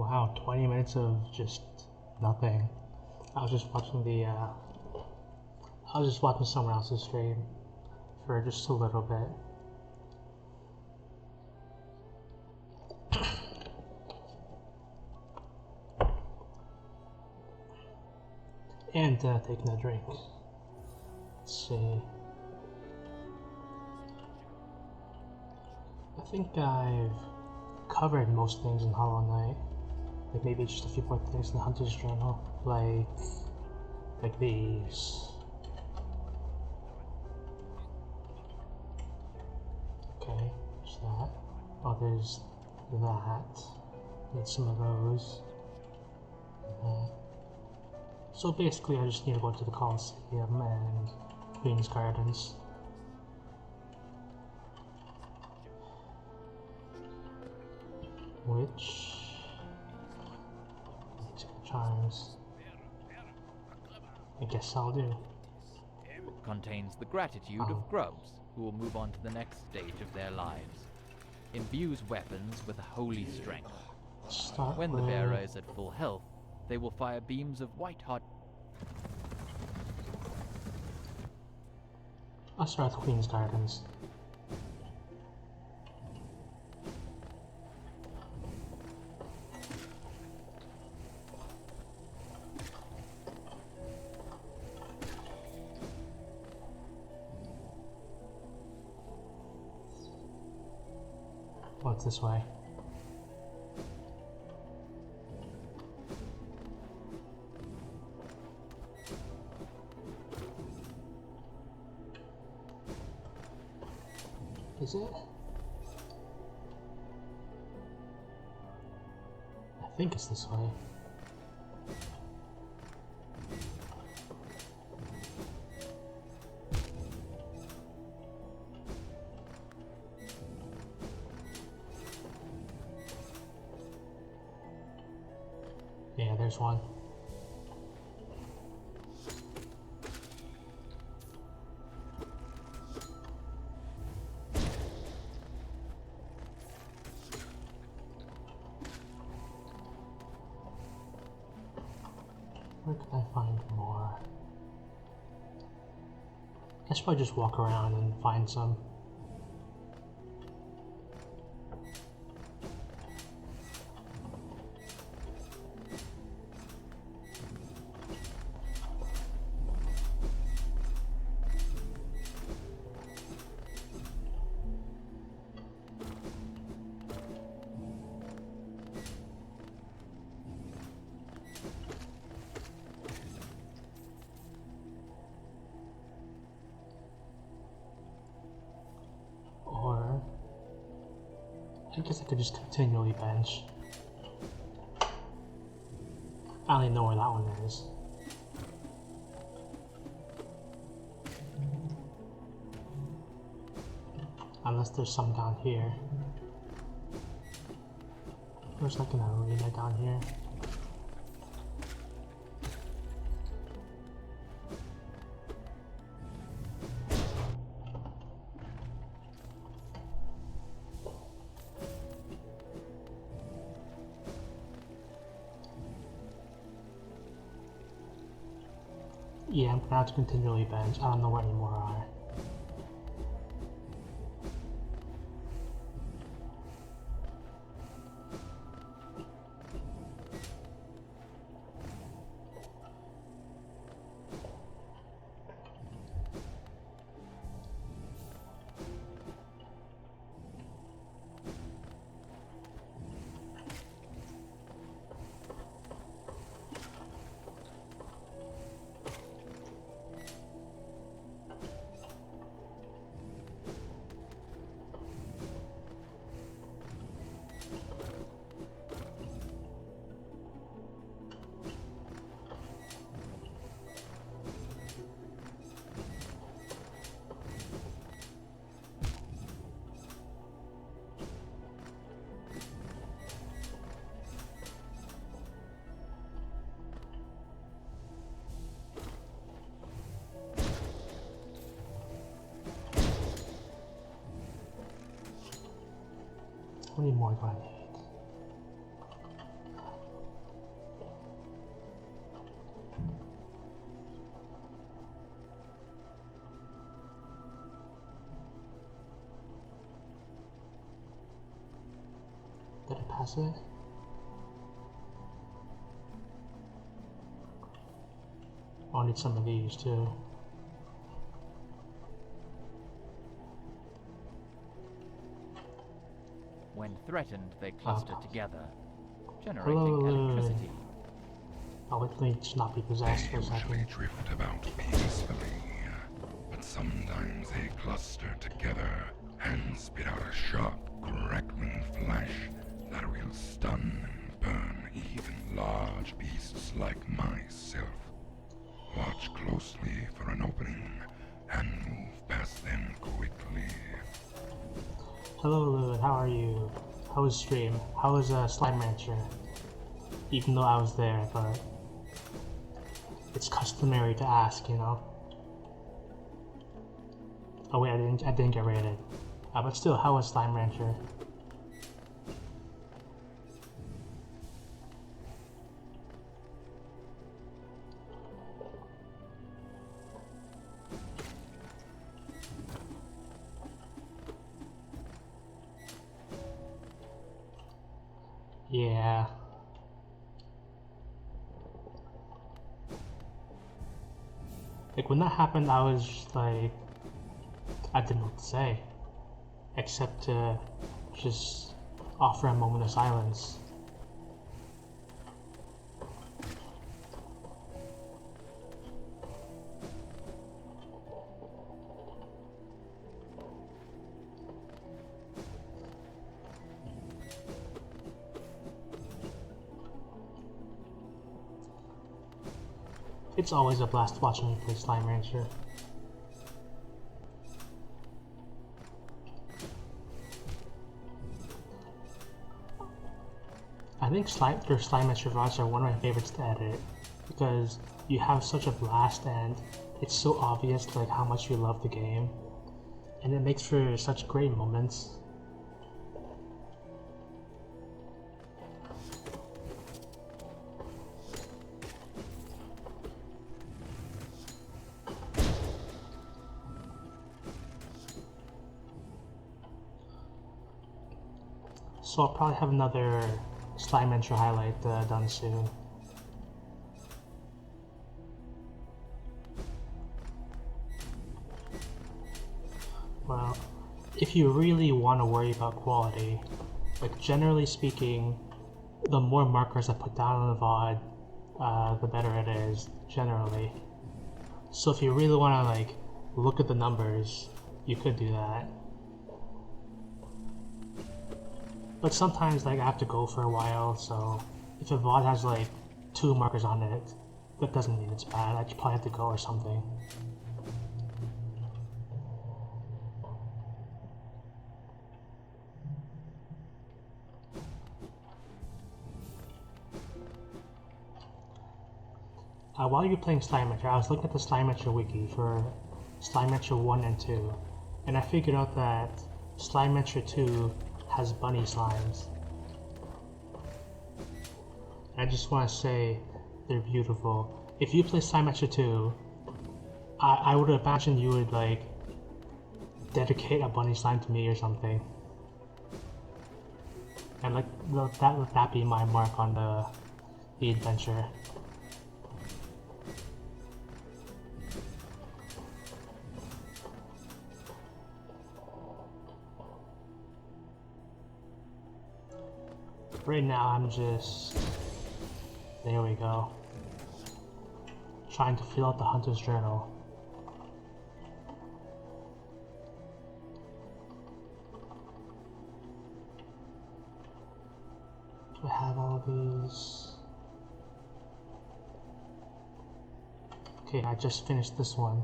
Wow, 20 minutes of just nothing. I was just watching someone else's stream for just a little bit. And taking a drink. Let's see. I think I've covered most things in Hollow Knight. Like maybe just a few more things in the Hunter's Journal. Like these. Okay, there's that. Oh, there's that. Need some of those. So basically I just need to go to the Colosseum and Queen's Gardens. Which... charms. I guess I'll do. Contains the gratitude of grubs, who will move on to the next stage of their lives. Imbues weapons with a holy strength. When the bearer is at full health, they will fire beams of white-hot... I'll start with Queen's Gardens. What's this way? Is it? I think it's this way. Yeah, there's one. Where can I find more? I should probably just walk around and find some. I guess I could just continually bench. I don't even know where that one is. Unless there's some down here. There's like an arena down here. Yeah, I'm gonna have to continually bench. I don't know where any more are. How many more do I need? that's it. I'll need some of these too. When threatened, they cluster together, generating electricity. I'll literally just not be possessed for a second. They usually drift about peacefully, but sometimes they cluster together and spit out a sharp, crackling flash that will stun and burn even large beasts like myself. Watch closely for an opening and move past them quickly. Hello Lilith, how are you? How was stream? How was Slime Rancher? Even though I was there, but it's customary to ask, you know? Oh wait, I didn't get rated. But still, how was Slime Rancher? Yeah. Like when that happened, I was just like, I didn't know what to say, except to just offer a moment of silence. It's always a blast watching you play Slime Rancher. I think Slime Rancher VODs are one of my favorites to edit because you have such a blast and it's so obvious like how much you love the game, and it makes for such great moments. So I'll probably have another Slime Rancher highlight done soon. Well, if you really want to worry about quality, like generally speaking, the more markers I put down on the VOD, the better it is, generally. So if you really want to like look at the numbers, you could do that. But sometimes like I have to go for a while, so if a VOD has like 2 markers on it, that doesn't mean it's bad. I just probably have to go or something. While you're playing Slime Rancher, I was looking at the Slime Rancher wiki for Slime Rancher 1 and 2, and I figured out that Slime Rancher 2 has bunny slimes. I just want to say they're beautiful. If you play Slime Rancher 2, I would imagine you would like dedicate a bunny slime to me or something, and like let that be my mark on the adventure. Right now I'm just, there we go, trying to fill out the Hunter's Journal. Do I have all these? Okay, I just finished this one.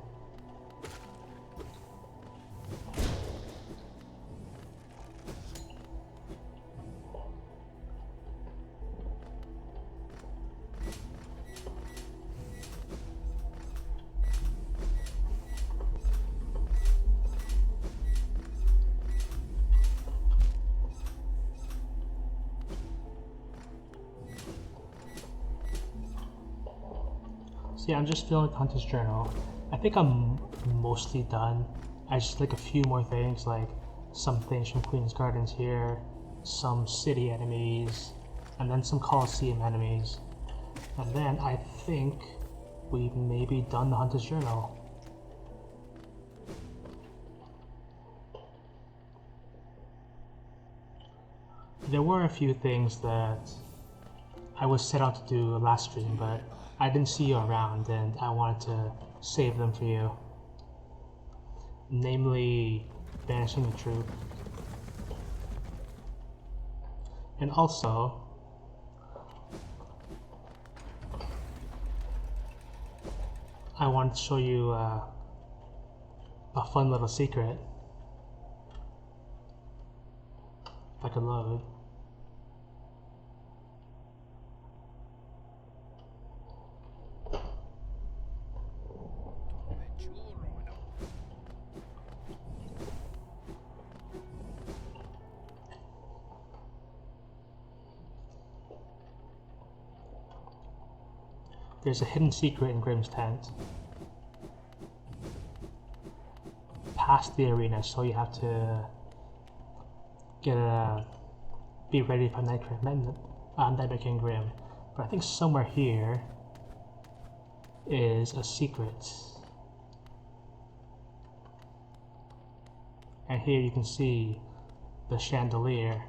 Yeah, I'm just filling with Hunter's Journal. I think I'm mostly done. I just like a few more things, like some things from Queen's Gardens here, some city enemies, and then some Colosseum enemies. And then I think we've maybe done the Hunter's Journal. There were a few things that I was set out to do last stream, but I didn't see you around and I wanted to save them for you. Namely, banishing the troop. And also, I wanted to show you a fun little secret. If I could load. There's a hidden secret in Grimm's tent. Past the arena, so you have to be ready for Nightmare King Grimm. But I think somewhere here is a secret. And here you can see the chandelier,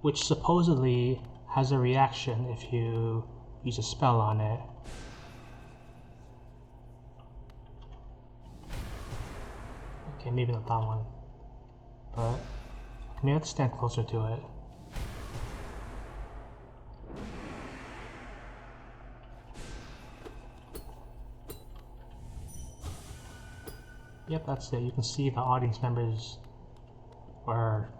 which supposedly has a reaction if you use a spell on it. Okay, maybe not that one, but maybe I have to stand closer to it. Yep, that's it. You can see the audience members or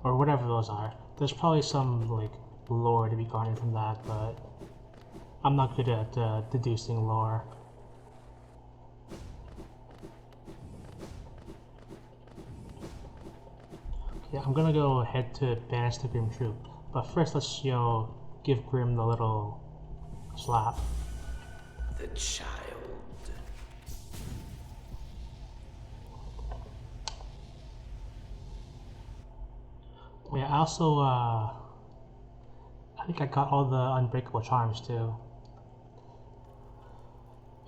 whatever those are. There's probably some like lore to be garnered from that, but I'm not good at deducing lore. Yeah, I'm gonna go ahead to banish the Grimm troop, but first let's give Grimm the little slap. The child. Yeah, I also I think I got all the unbreakable charms too.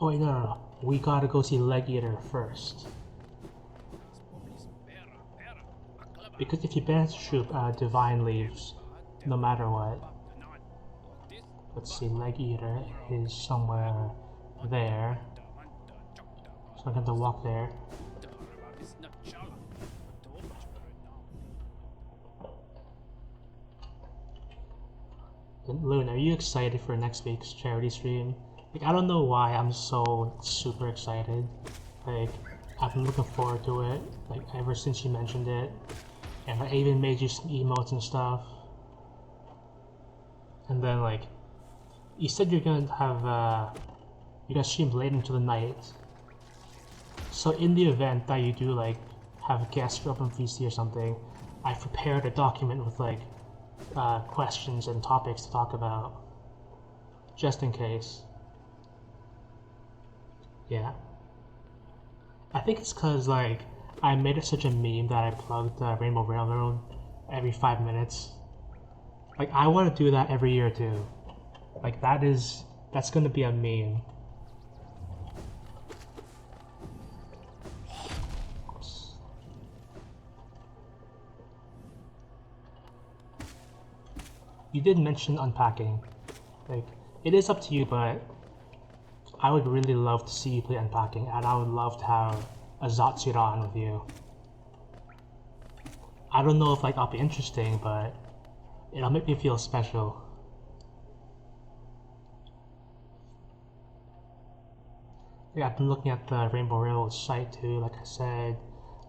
Oh wait, no. We gotta go see Leg Eater first. Because if you banish the troop, Divine leaves, no matter what. Let's see, Leg Eater is somewhere there. So I'm gonna have to walk there. Loon, are you excited for next week's charity stream? Like, I don't know why I'm so super excited. Like, I've been looking forward to it, like, ever since you mentioned it. And I even made you some emotes and stuff. And then, like, you said you're gonna have, you're gonna stream late into the night. So in the event that you do, like, have guests show up on VC or something, I prepared a document with, like, questions and topics to talk about, just in case. Yeah. I think it's cause like I made it such a meme that I plugged Rainbow Railroad every 5 minutes. Like I want to do that every year too. Like that's gonna be a meme. You did mention unpacking. Like, it is up to you, but I would really love to see you play unpacking, and I would love to have a Zatsura on with you. I don't know if like I'll be interesting, but it'll make me feel special. Yeah, I've been looking at the Rainbow Railroad site too. Like I said,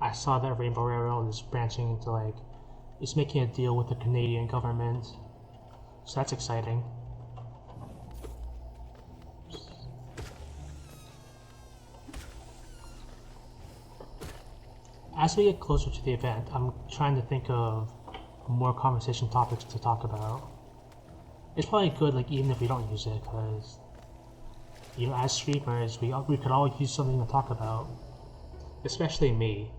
I saw that Rainbow Railroad is branching into like, it's making a deal with the Canadian government. So that's exciting. As we get closer to the event, I'm trying to think of more conversation topics to talk about. It's probably good, like even if we don't use it, because you know, as streamers, we could all use something to talk about. Especially me.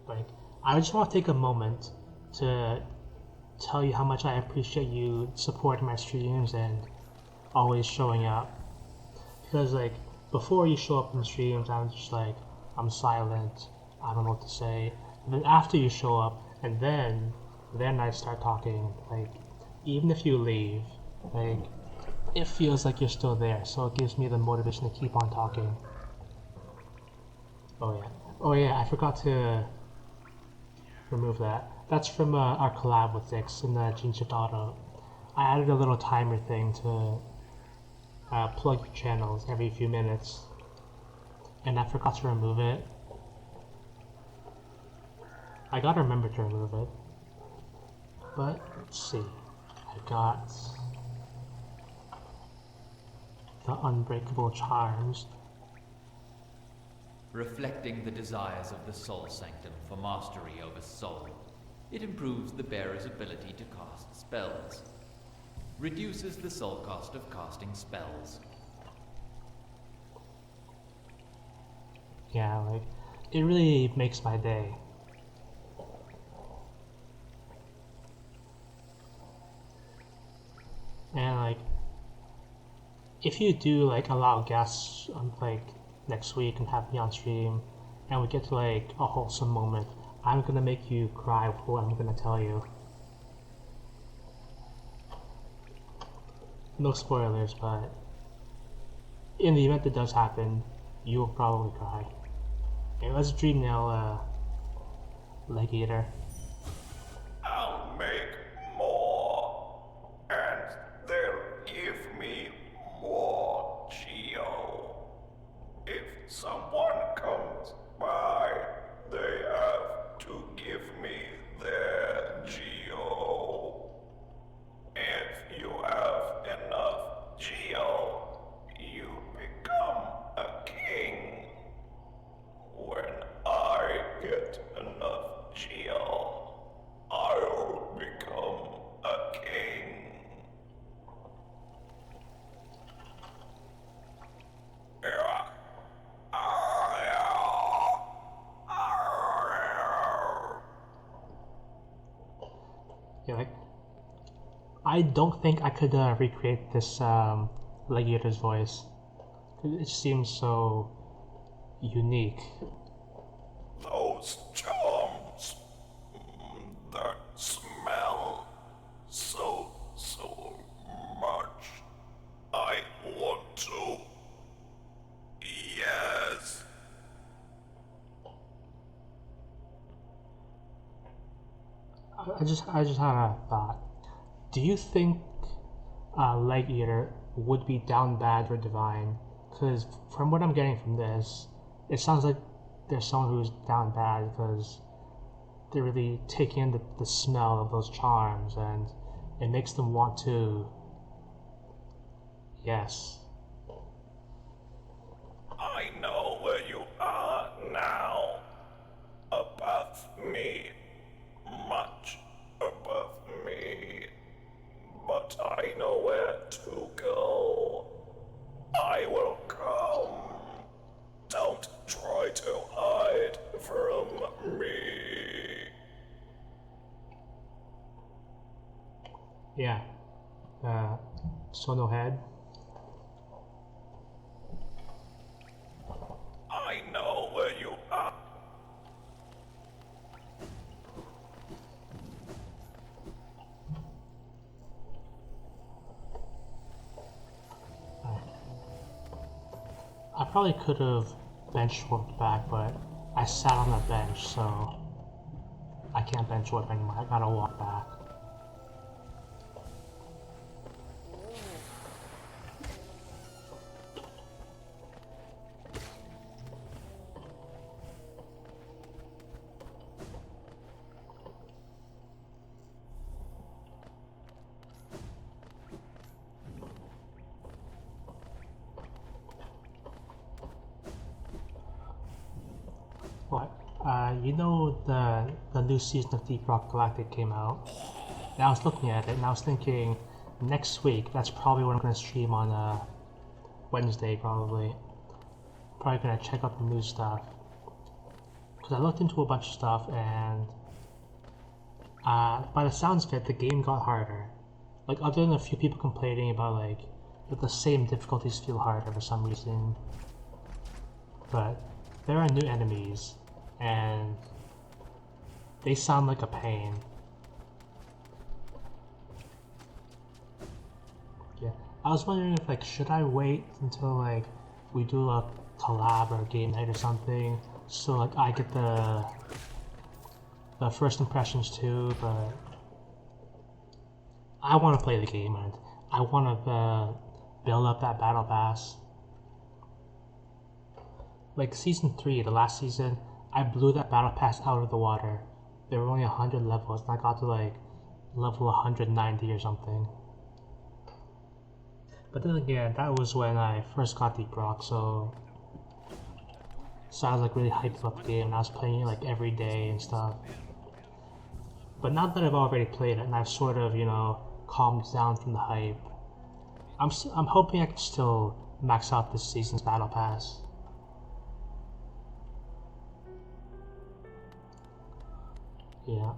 Like, I just want to take a moment to tell you how much I appreciate you supporting my streams and always showing up. Because, like, before you show up in streams, I'm just like, I'm silent, I don't know what to say. And then after you show up, and then I start talking. Like, even if you leave, like, it feels like you're still there, so it gives me the motivation to keep on talking. Oh yeah, I forgot to remove that. That's from our collab with Zix in the GeneShift Auto. I added a little timer thing to plug your channels every few minutes, and I forgot to remove it. I gotta remember to remove it. But let's see. I got the Unbreakable Charms. Reflecting the desires of the Soul Sanctum for mastery over soul, it improves the bearer's ability to cast spells. Reduces the soul cost of casting spells. Yeah, like, it really makes my day. And like, if you do like allow guests like next week and have me on stream, and we get to like a wholesome moment, I'm gonna make you cry with what I'm gonna tell you. No spoilers, but in the event that does happen, you will probably cry. Okay, let's dream now, Leg Eater. I'll make more, and they'll give me more Geo. If someone comes by, they have to give me their Geo. If you have enough Geo, you become a king. When I get enough Geo, I'll become a king. Yeah, like, I don't think I could recreate this Leg Eater's voice. It seems so unique. Those charms that smell so much. I want to. Yes. I just had a thought. Do you think Leg Eater would be down bad for Divine? Because from what I'm getting from this, it sounds like there's someone who's down bad because they're really taking in the smell of those charms, and it makes them want to. Yes. I know where you are now. Above me. Much above me. But I know where to go. I will come. Don't try to hide from me. Yeah. So no head. I know where you are. I probably could have bench warped back, but I sat on the bench, so I can't bench warp anymore. I gotta walk back. What? You know the new season of Deep Rock Galactic came out, and I was looking at it, and I was thinking, next week, that's probably what I'm gonna stream on Wednesday, probably. Probably gonna check out the new stuff, because I looked into a bunch of stuff, and by the sounds of it, the game got harder. Like, other than a few people complaining about like that the same difficulties feel harder for some reason, but there are new enemies, and they sound like a pain. Yeah, I was wondering if like should I wait until like we do a collab or a game night or something, so like I get the first impressions too, but I want to play the game and I want to build up that battle pass. Like season 3, the last season, I blew that battle pass out of the water. There were only 100 levels and I got to like level 190 or something. But then again, that was when I first got Deep Rock, so I was like really hyped about the game and I was playing it like every day and stuff. But now that I've already played it and I've sort of, you know, calmed down from the hype, I'm hoping I can still max out this season's battle pass. Yeah.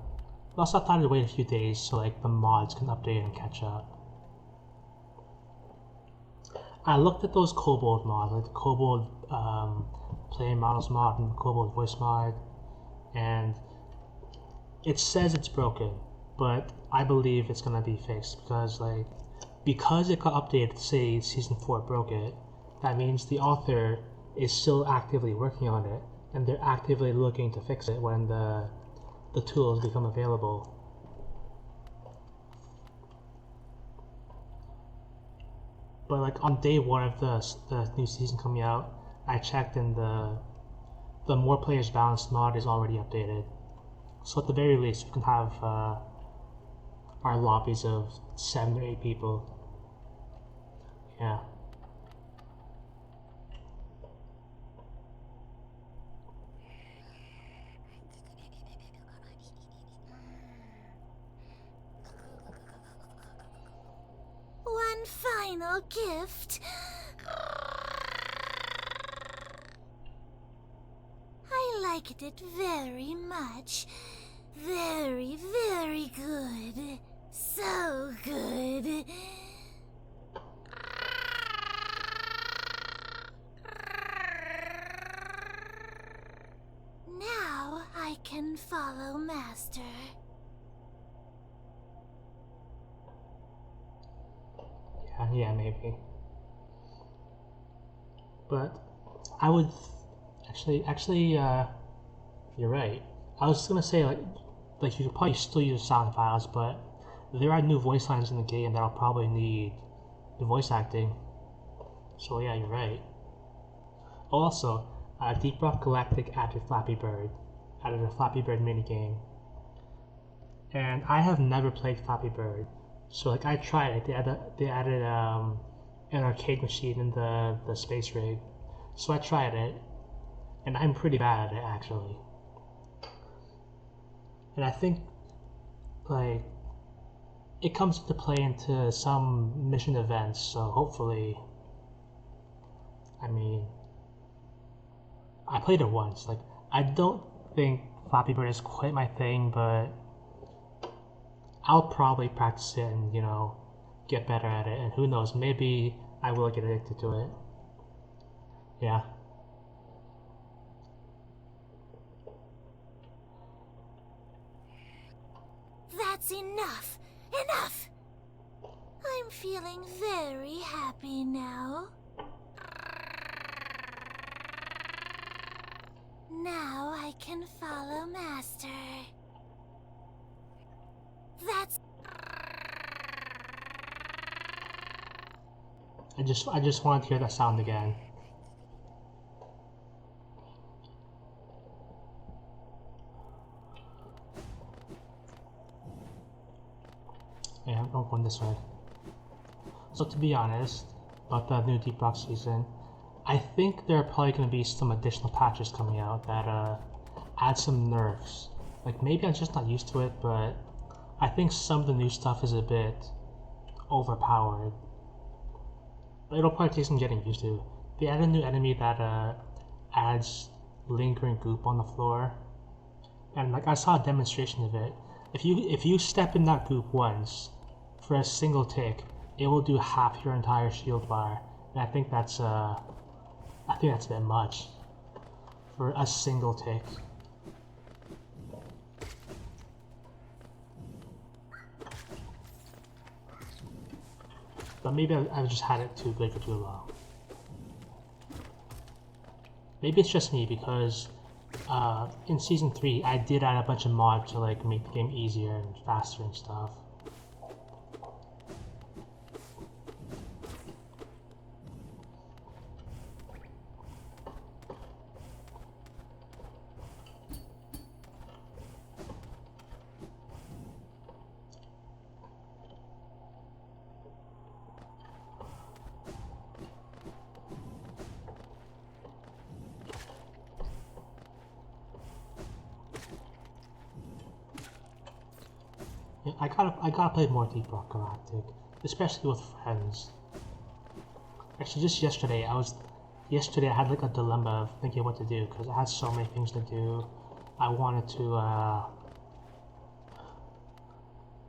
Plus I thought I'd wait a few days so like the mods can update and catch up. I looked at those Kobold mods, like the Kobold Player Models mod and the Kobold Voice mod, and it says it's broken, but I believe it's gonna be fixed because it got updated to say Season 4 broke it. That means the author is still actively working on it, and they're actively looking to fix it when the tools become available. But like on day 1 of the new season coming out, I checked and the more players balanced mod is already updated. So at the very least, we can have our lobbies of 7 or 8 people. Yeah. One final gift. I liked it very much. Very, very good. So good. Now I can follow Master. Yeah, maybe. But I would actually, you're right. I was gonna say like you could probably still use sound files, but there are new voice lines in the game that'll probably need the voice acting. So yeah, you're right. Also, Deep Rock Galactic added Flappy Bird, added a Flappy Bird minigame, and I have never played Flappy Bird. So like I tried it. They added an arcade machine in the space rig. So I tried it, and I'm pretty bad at it actually. And I think like it comes into play into some mission events. So hopefully, I mean, I played it once. Like I don't think Flappy Bird is quite my thing, but I'll probably practice it and, you know, get better at it, and who knows, maybe I will get addicted to it. Yeah. That's enough! Enough! I'm feeling very happy now. Now I can follow Master. That's... I just wanted to hear that sound again. Yeah, I'm going this way. So to be honest, about the new Deep Rock season, I think there are probably going to be some additional patches coming out that add some nerfs. Like maybe I'm just not used to it, but I think some of the new stuff is a bit overpowered. It'll probably take some getting used to. They added a new enemy that adds lingering goop on the floor. And like I saw a demonstration of it. If you step in that goop once for a single tick, it will do half your entire shield bar. And I think that's a bit much for a single tick. But maybe I've just had it too good for too long. Maybe it's just me because in Season 3 I did add a bunch of mods to like make the game easier and faster and stuff. Yeah, I gotta play more Deep Rock Galactic, especially with friends. Actually, just yesterday I had like a dilemma of thinking what to do because I had so many things to do. I wanted to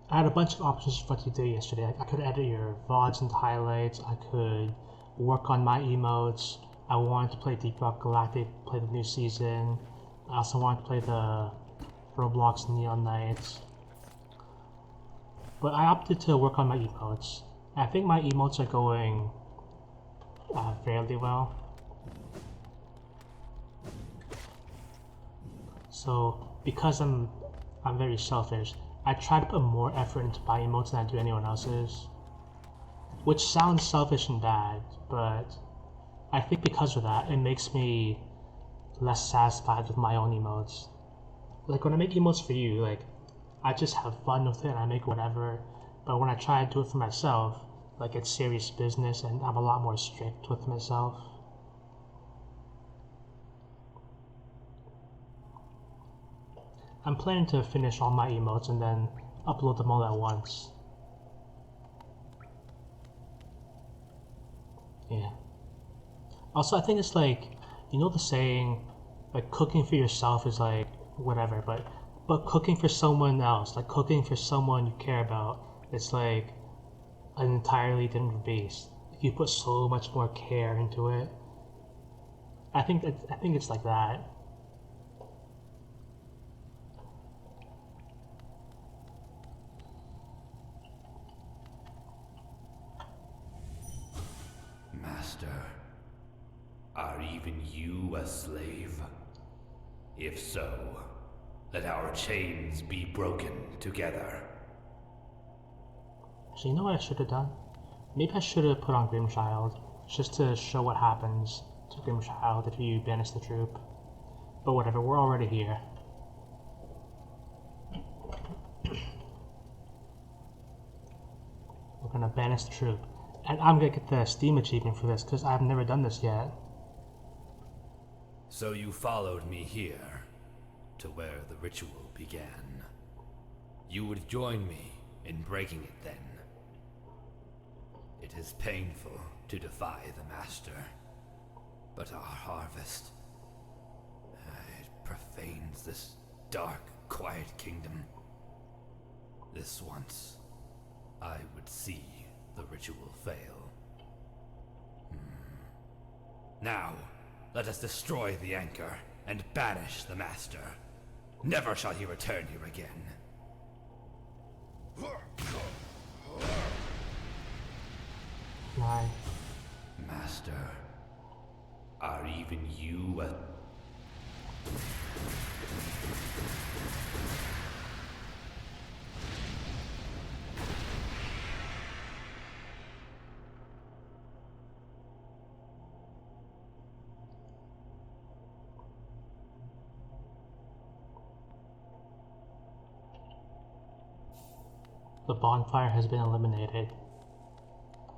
I had a bunch of options for what to do yesterday. Like, I could edit your VODs and highlights. I could work on my emotes. I wanted to play Deep Rock Galactic, play the new season. I also wanted to play the Roblox Neon Knights. But I opted to work on my emotes. I think my emotes are going fairly well. So because I'm very selfish, I try to put more effort into my emotes than I do anyone else's. Which sounds selfish and bad, but I think because of that, it makes me less satisfied with my own emotes. Like when I make emotes for you, like I just have fun with it and I make whatever, but when I try to do it for myself, like it's serious business and I'm a lot more strict with myself. I'm planning to finish all my emotes and then upload them all at once. Yeah. Also, I think it's like, you know the saying, like cooking for yourself is like whatever, but cooking for someone else, like cooking for someone you care about, it's like an entirely different beast. You put so much more care into it. I think it's like that. Master, are even you a slave? If so, let our chains be broken together. So you know what I should have done? Maybe I should have put on Grimchild, just to show what happens to Grimchild if you banish the troop. But whatever, we're already here. We're gonna banish the troop. And I'm gonna get the Steam achievement for this, because I've never done this yet. So you followed me here, to where the ritual began. You would join me in breaking it then. It is painful to defy the Master, but our harvest, it profanes this dark, quiet kingdom. This once, I would see the ritual fail. Now, let us destroy the anchor and banish the Master. Never shall he return here again. Why? Master, are even you a... The bonfire has been eliminated.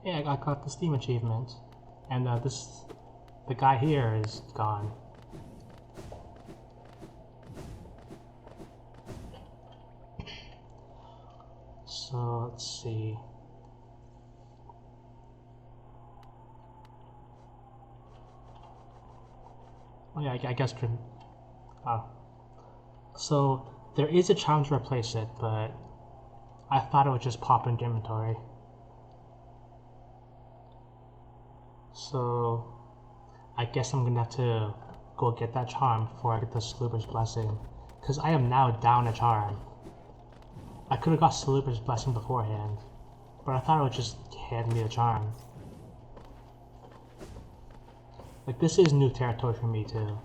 Yeah, I got the Steam achievement. And the guy here is gone. So, let's see. Oh yeah, I guess. Oh. So there is a charm to replace it, but I thought it would just pop into inventory. So I guess I'm gonna have to go get that charm before I get the Saluber's Blessing, because I am now down a charm. I could have got Saluber's Blessing beforehand, but I thought it would just hand me a charm. Like, this is new territory for me too.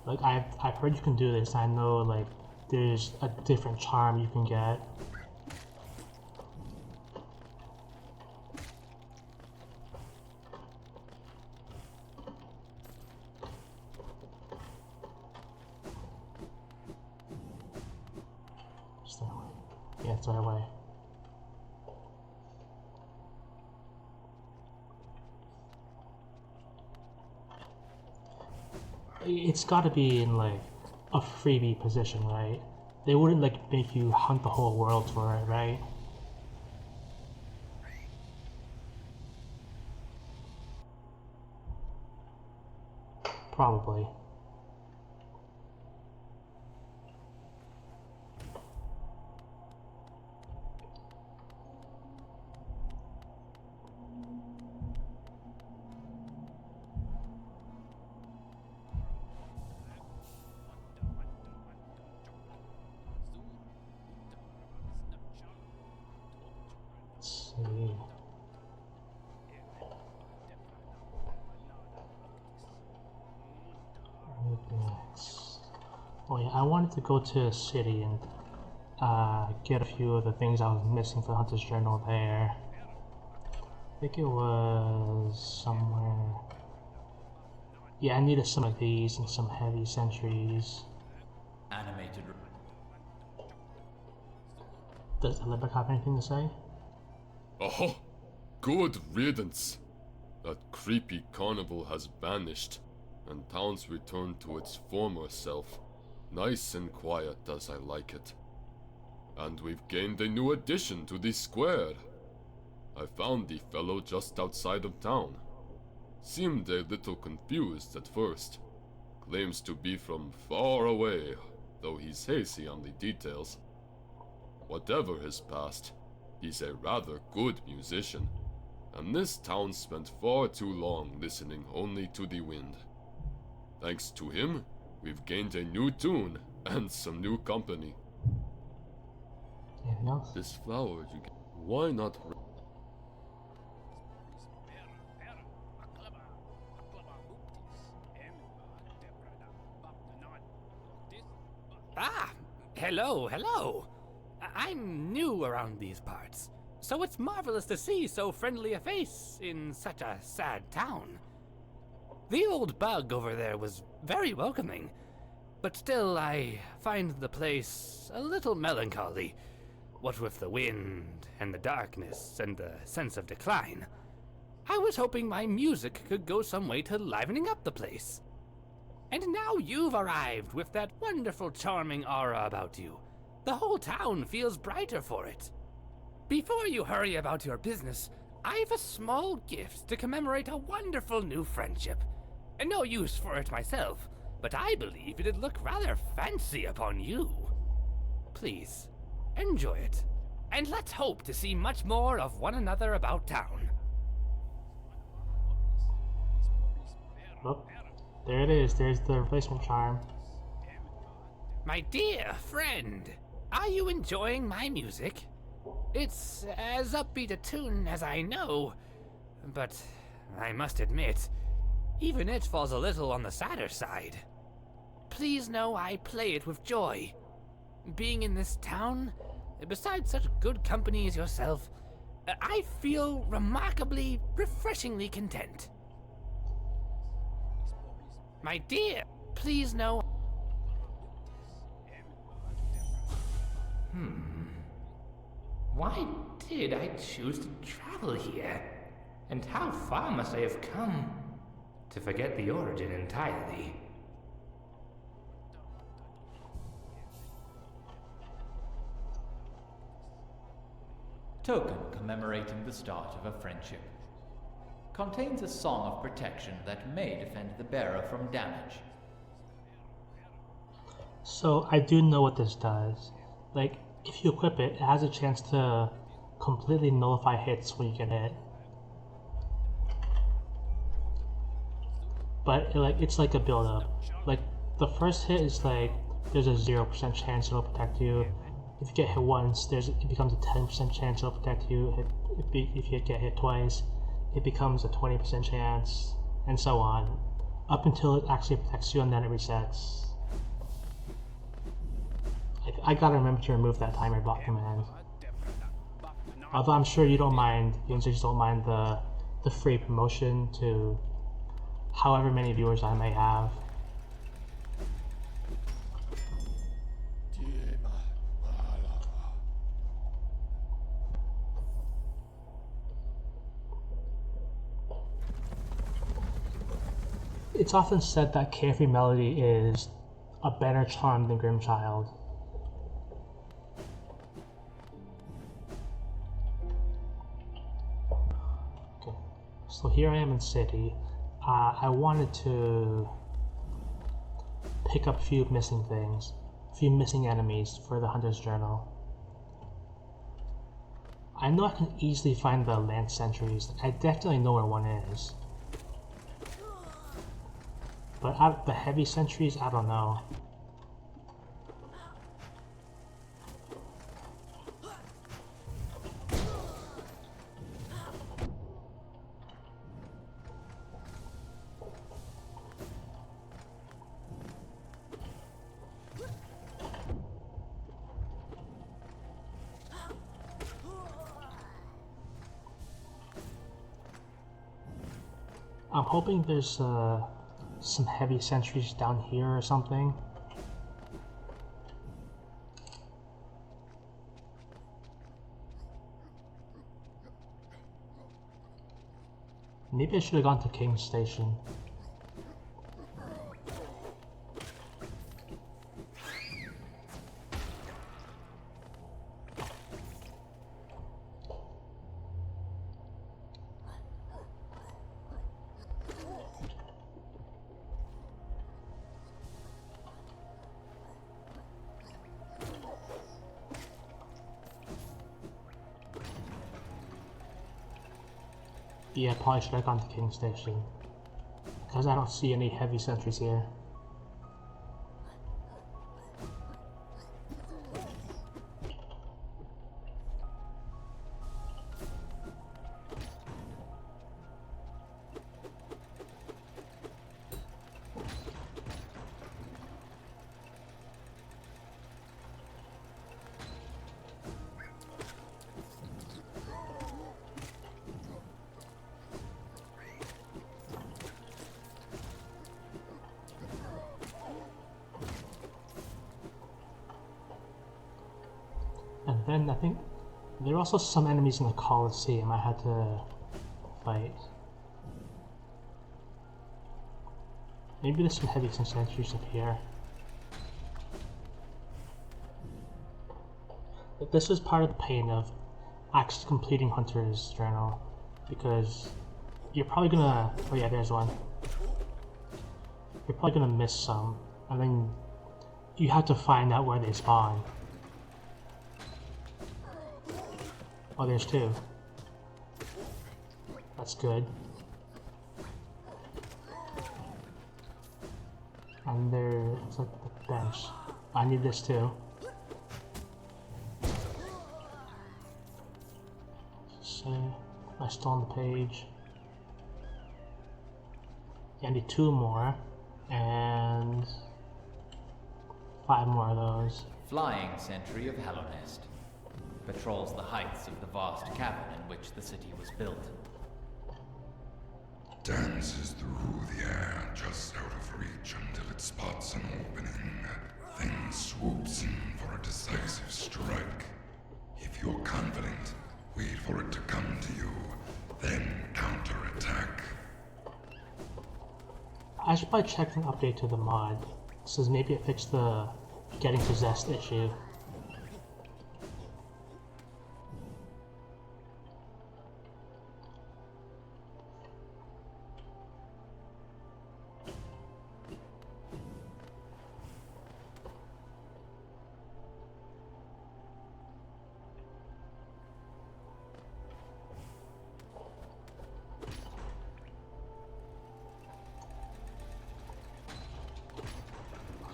Like, I've heard you can do this. I know, like, there's a different charm you can get. It's that way. Yeah, it's that way. It's gotta be in, like, a freebie position, right? They wouldn't, like, make you hunt the whole world for it, right? Probably. Let's see. Next. Oh yeah, I wanted to go to a city and get a few of the things I was missing for the Hunter's Journal there. I think it was somewhere. Yeah, I needed some of these and some heavy sentries. Animated. Does Alibek have anything to say? Oh, good riddance. That creepy carnival has vanished, and town's returned to its former self, nice and quiet as I like it. And we've gained a new addition to the square. I found the fellow just outside of town. Seemed a little confused at first. Claims to be from far away, though he's hazy on the details. Whatever his past, he's a rather good musician, and this town spent far too long listening only to the wind. Thanks to him, we've gained a new tune and some new company. Anything else? This flower you get, why not? Ah, hello. I'm new around these parts, so it's marvelous to see so friendly a face in such a sad town. The old bug over there was very welcoming, but still I find the place a little melancholy, what with the wind and the darkness and the sense of decline. I was hoping my music could go some way to livening up the place. And now you've arrived with that wonderful charming aura about you. The whole town feels brighter for it. Before you hurry about your business, I've a small gift to commemorate a wonderful new friendship. And no use for it myself, but I believe it'd look rather fancy upon you. Please, enjoy it. And let's hope to see much more of one another about town. Oh, there it is. There's the replacement charm. My dear friend, are you enjoying my music? It's as upbeat a tune as I know, but I must admit, even it falls a little on the sadder side. Please know I play it with joy. Being in this town, besides such good company as yourself, I feel remarkably, refreshingly content. My dear, please know. Why did I choose to travel here? And how far must I have come to forget the origin entirely? Token commemorating the start of a friendship. contains a song of protection that may defend the bearer from damage. So I do know what this does. Like, if you equip it, it has a chance to completely nullify hits when you get hit. But it's like a build-up. Like, the first hit is like, there's a 0% chance it'll protect you. If you get hit once, it becomes a 10% chance it'll protect you. If you get hit twice, it becomes a 20% chance, and so on, up until it actually protects you, and then it resets. I gotta remember to remove that timer block command. Although I'm sure you don't mind, you just don't mind the free promotion to however many viewers I may have. It's often said that Carefree Melody is a better charm than Grimchild. Okay, so here I am in City. I wanted to pick up a few missing things, a few missing enemies for the Hunter's Journal. I know I can easily find the land sentries. I definitely know where one is. But out of the heavy sentries, I don't know. I'm hoping there's some heavy sentries down here or something. Maybe I should have gone to King's Station. Yeah, probably should have gone to King's Station, because I don't see any heavy sentries here. And then I think there are also some enemies in the Colosseum I had to fight. Maybe there's some heavy sentries up here. But this was part of the pain of actually completing Hunter's Journal, because you're probably gonna... oh yeah, there's one. You're probably gonna miss some, and then you have to find out where they spawn. Oh, there's two. That's good. And there's like the bench. I need this too. So, am I still on the page? Yeah, I need 2 more. And 5 more of those. Flying Sentry of Hallownest. Patrols the heights of the vast cavern in which the city was built. Dances through the air just out of reach until it spots an opening, then swoops in for a decisive strike. If you're confident, wait for it to come to you, then counterattack. I should probably check an update to the mod, since maybe it fixed the getting possessed issue.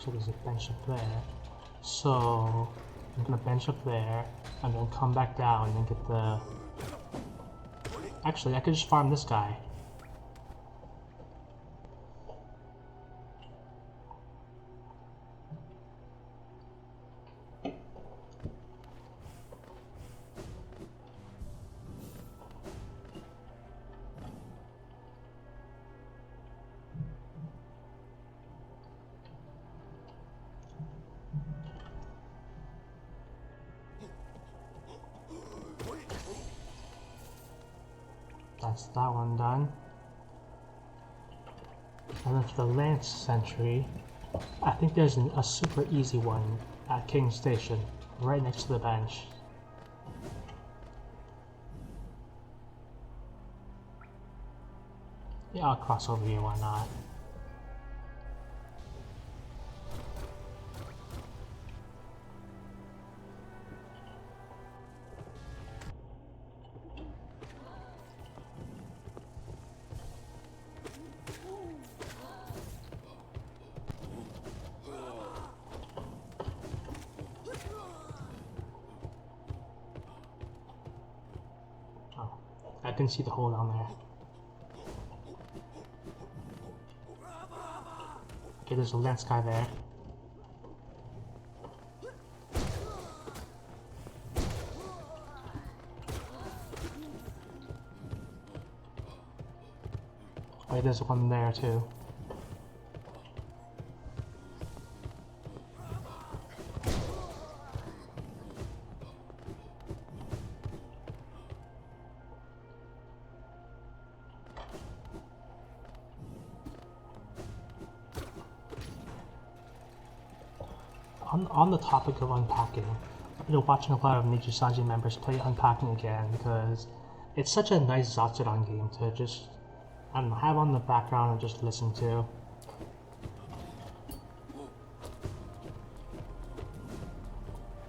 So there's a bench up there. So I'm gonna bench up there and then come back down and get the... Actually, I could just farm this guy. That's that one done. And then for the Lance Sentry, I think there's a super easy one at King's Station, right next to the bench. Yeah, I'll cross over here, why not? I can see the hole down there. Okay, there's a Lance guy there. Wait, there's one there too. On the topic of unpacking, I've been watching a lot of Niji Sanji members play unpacking again because it's such a nice Zatsudan game to just, I don't know, have on the background and just listen to.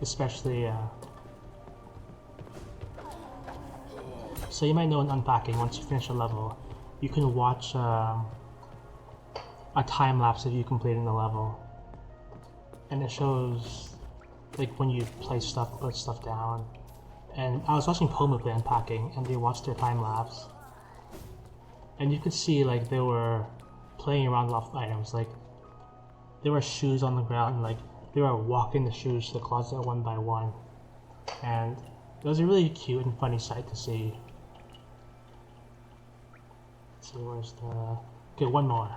Especially, so you might know in unpacking, once you finish a level, you can watch a time lapse of you completing the level. And it shows, like, when you place stuff, put stuff down. And I was watching Poma play unpacking, and they watched their time lapse. And you could see, like, they were playing around with items. Like, there were shoes on the ground, and, like, they were walking the shoes to the closet one by one. And it was a really cute and funny sight to see. Let's see, where's the... Okay, one more.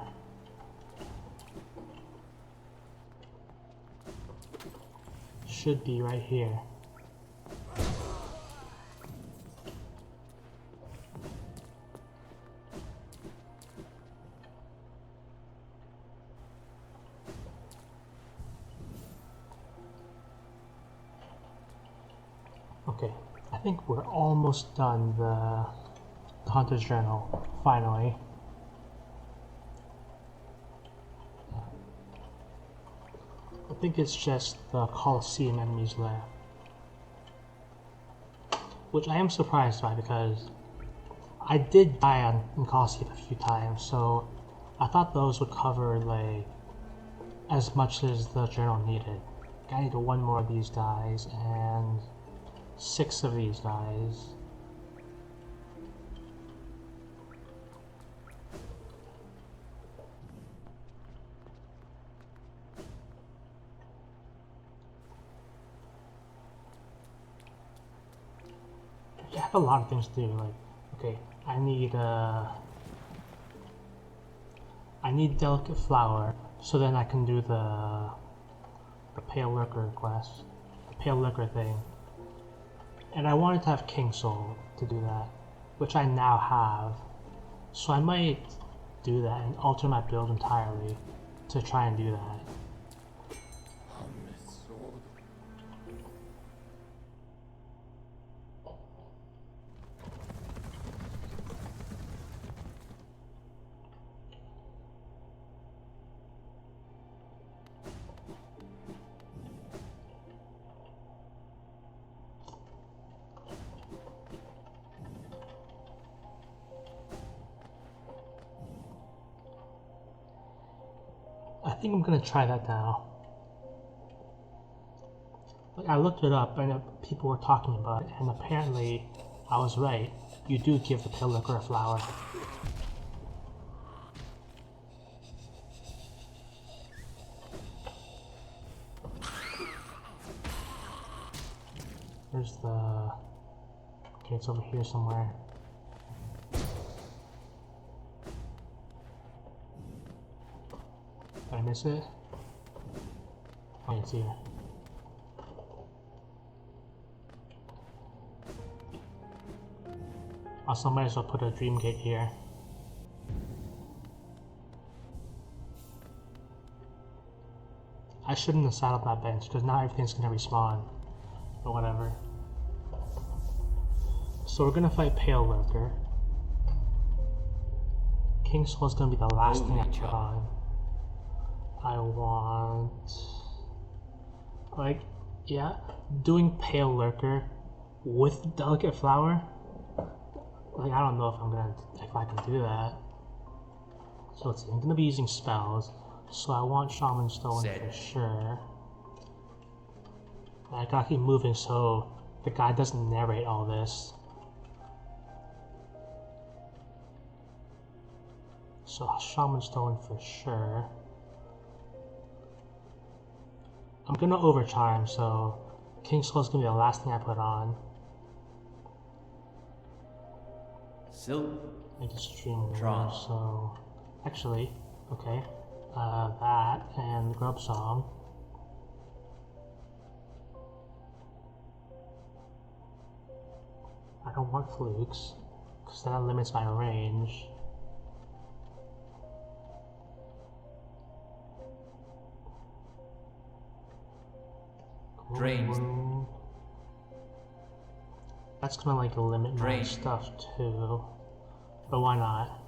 Should be right here. Okay, I think we're almost done the Hunter's Journal, finally. I think it's just the Colosseum enemies left. Which I am surprised by because I did die in Colosseum a few times, so I thought those would cover like as much as the journal needed. I need one more of these guys and 6 of these guys. I have a lot of things to do, like, okay, I need delicate flower, so then I can do the pale lurker quest, the pale lurker thing. And I wanted to have King Soul to do that, which I now have. So I might do that and alter my build entirely to try and do that. I think I'm gonna try that now. Like, I looked it up and people were talking about it, and apparently I was right. You do give the pale lurker a flower. Where's the... Okay, it's over here somewhere. Did I miss it? Oh, it's here. Also, might as well put a dream gate here. I shouldn't have sat on that bench, because now everything's gonna respawn. Or whatever. So we're gonna fight Pale Lurker. King Soul is gonna be the last thing I put on. I want... Like, yeah, doing Pale Lurker with Delicate Flower? Like, I don't know if I can do that. So let's see, I'm gonna be using spells. So I want Shaman Stone for sure. I gotta keep moving so the guy doesn't narrate all this. So Shaman Stone for sure. I'm gonna overcharm, so King Soul is gonna be the last thing I put on. I just stream more, so actually, okay. That and Grub Song. I don't want flukes, because that limits my range. Drains. That's gonna like limit my stuff too. But why not?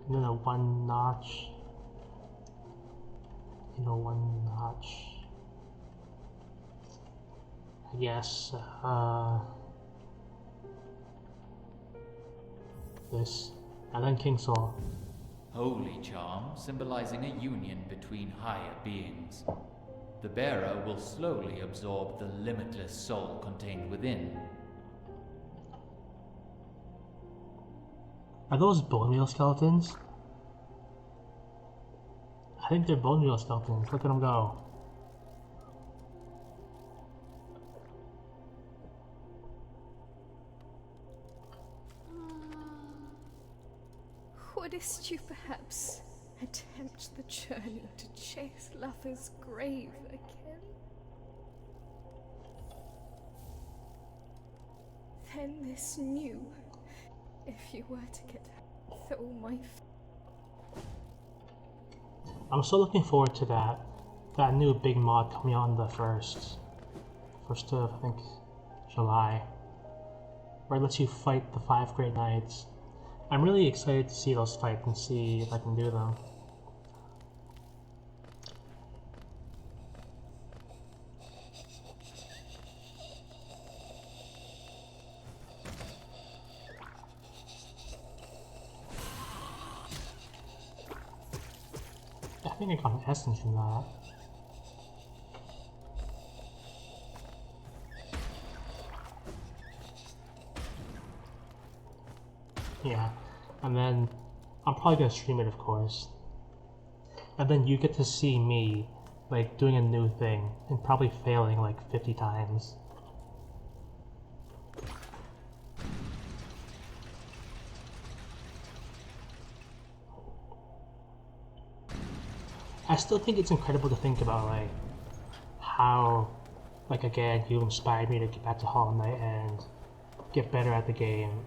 And then a one notch. One notch. I guess, this. And then King Soul. Holy charm, symbolizing a union between higher beings. The bearer will slowly absorb the limitless soul contained within. Are those bone meal skeletons? I think they're bone meal skeletons. Look at them go. Wouldst you perhaps attempt the journey to chase Lover's grave again? Then this new, if you were to get through my... I'm so looking forward to that new big mod coming out on the 1st of, I think, July, where it lets you fight the 5 Great Knights. I'm really excited to see those fights and see if I can do them. I think I got an essence from that. Yeah, and then I'm probably gonna stream it, of course. And then you get to see me, like, doing a new thing, and probably failing like 50 times. I still think it's incredible to think about, like, how, like, again, you inspired me to get back to Hollow Knight and get better at the game.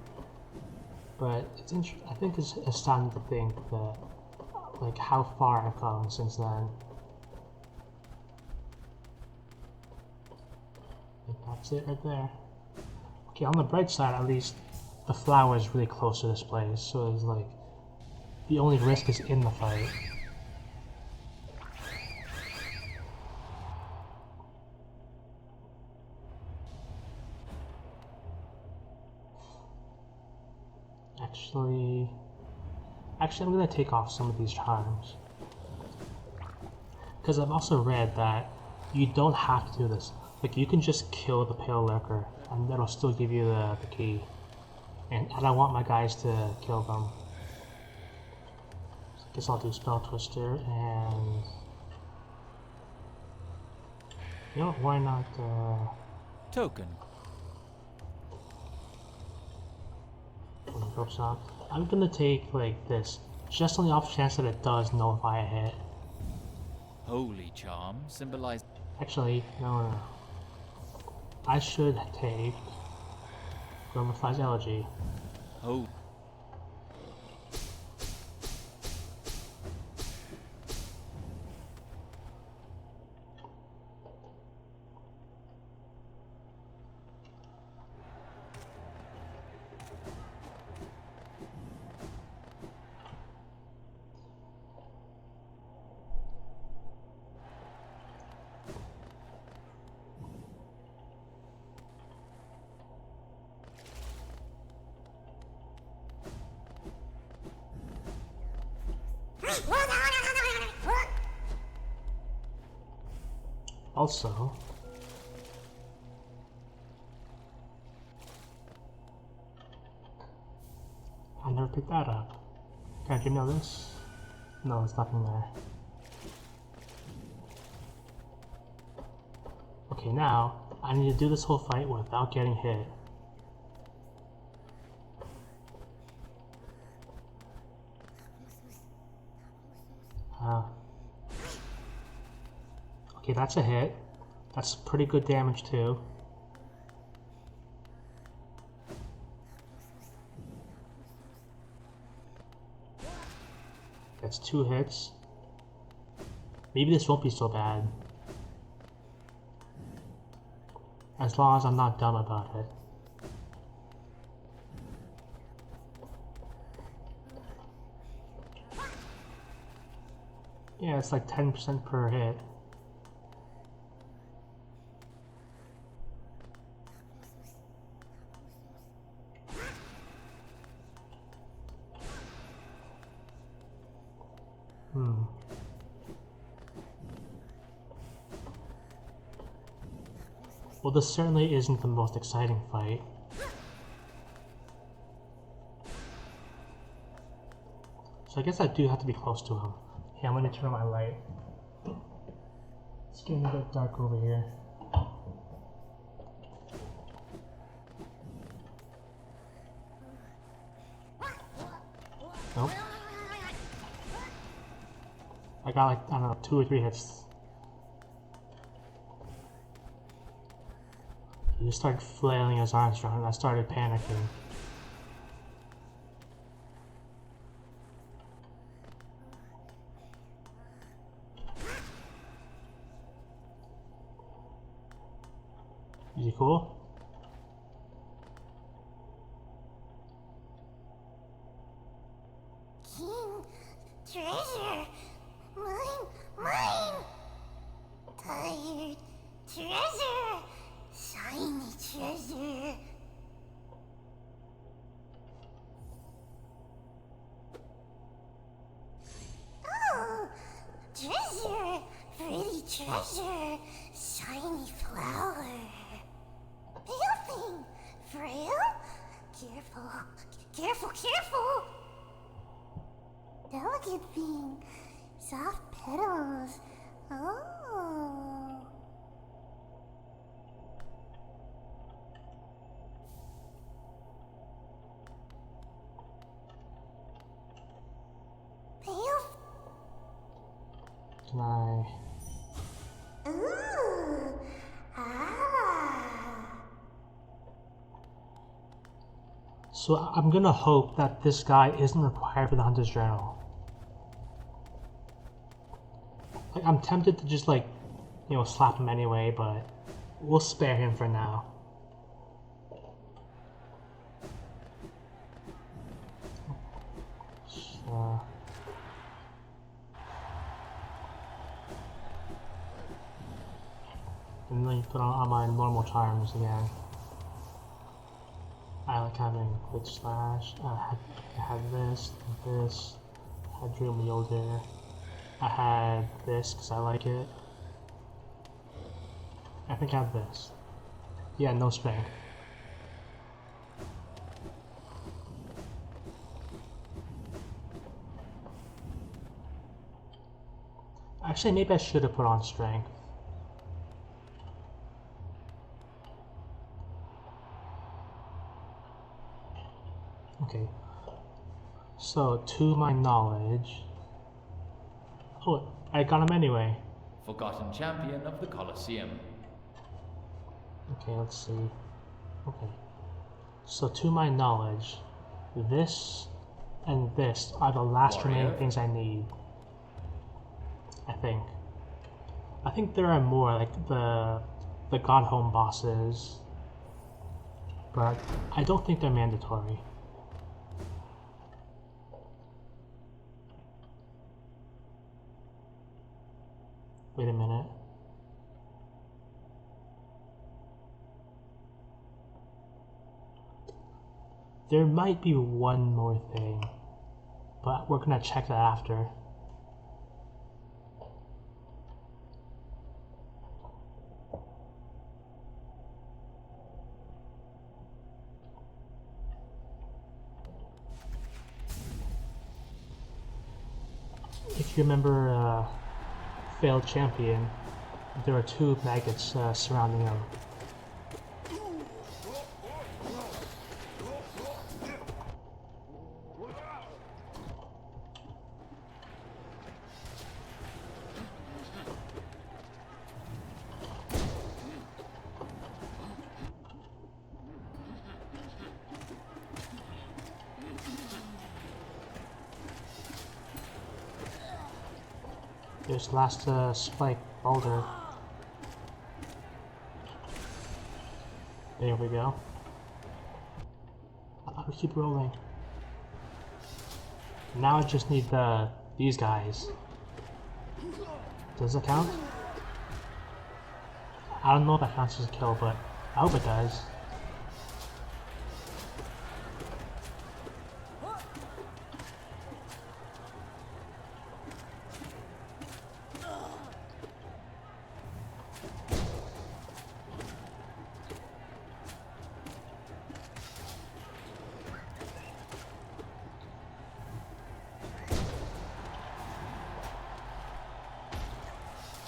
But it's I think it's astounding to think that, like, how far I've come since then. I think that's it right there. Okay, on the bright side, at least, the flower is really close to this place, so it's like, the only risk is in the fight. Actually, I'm gonna take off some of these charms. because I've also read that you don't have to do this. Like, you can just kill the Pale Lurker, and that'll still give you the key. And I want my guys to kill them. So I guess I'll do Spell Twister, and... you know, why not, Token. I'm gonna take, like, this, just on the off chance that it does nullify a hit. Holy Charm symbolize. Actually, no. I should take Gromafly's Elegy. Oh. Also, I never picked that up. Can't you know this? No, there's nothing there. Okay, now I need to do this whole fight without getting hit. Okay, that's a hit. That's pretty good damage too. That's 2 hits. Maybe this won't be so bad. As long as I'm not dumb about it. Yeah, it's like 10% per hit. Well, this certainly isn't the most exciting fight. So I guess I do have to be close to him. Hey, I'm gonna turn on my light. It's getting a bit dark over here. Nope. I got like, I don't know, 2 or 3 hits. He just started flailing his arms around and I started panicking. Is he cool? King treasure! Mine! Tired treasure! Shiny treasure! Oh! Treasure! Pretty treasure! Shiny flower! Pale thing! Frail? Careful! Delicate thing! Soft petals! Oh! Can I... Ooh! Ah! So I'm gonna hope that this guy isn't required for the Hunter's Journal. Like, I'm tempted to just, like, you know, slap him anyway, but we'll spare him for now. So... and then you put on my normal charms again. I like having Glitch Slash, I had this, I had Dream Wielder. I had this because I like it. I think I have this. Yeah, no strength. Actually, maybe I should have put on strength. Okay. So, to my knowledge... Oh, I got him anyway. Forgotten champion of the Colosseum. Okay, let's see. Okay. So, to my knowledge, this and this are the last remaining things I need. I think. I think there are more, like the Godhome bosses, but I don't think they're mandatory. Wait a minute. There might be one more thing, but we're gonna check that after. If you remember Failed Champion, there are two maggots surrounding him. There's last spike boulder. There we go. I'll keep rolling. Now I just need these guys. Does it count? I don't know if that counts as a kill, but I hope it does.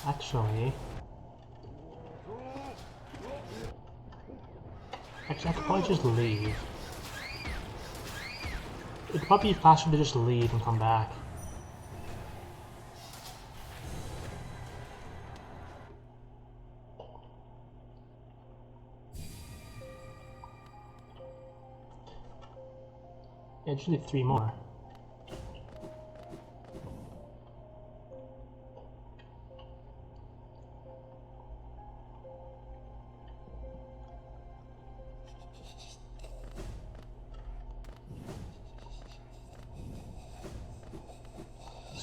Actually, I could probably just leave. It'd probably be faster to just leave and come back. Yeah, just need 3 more.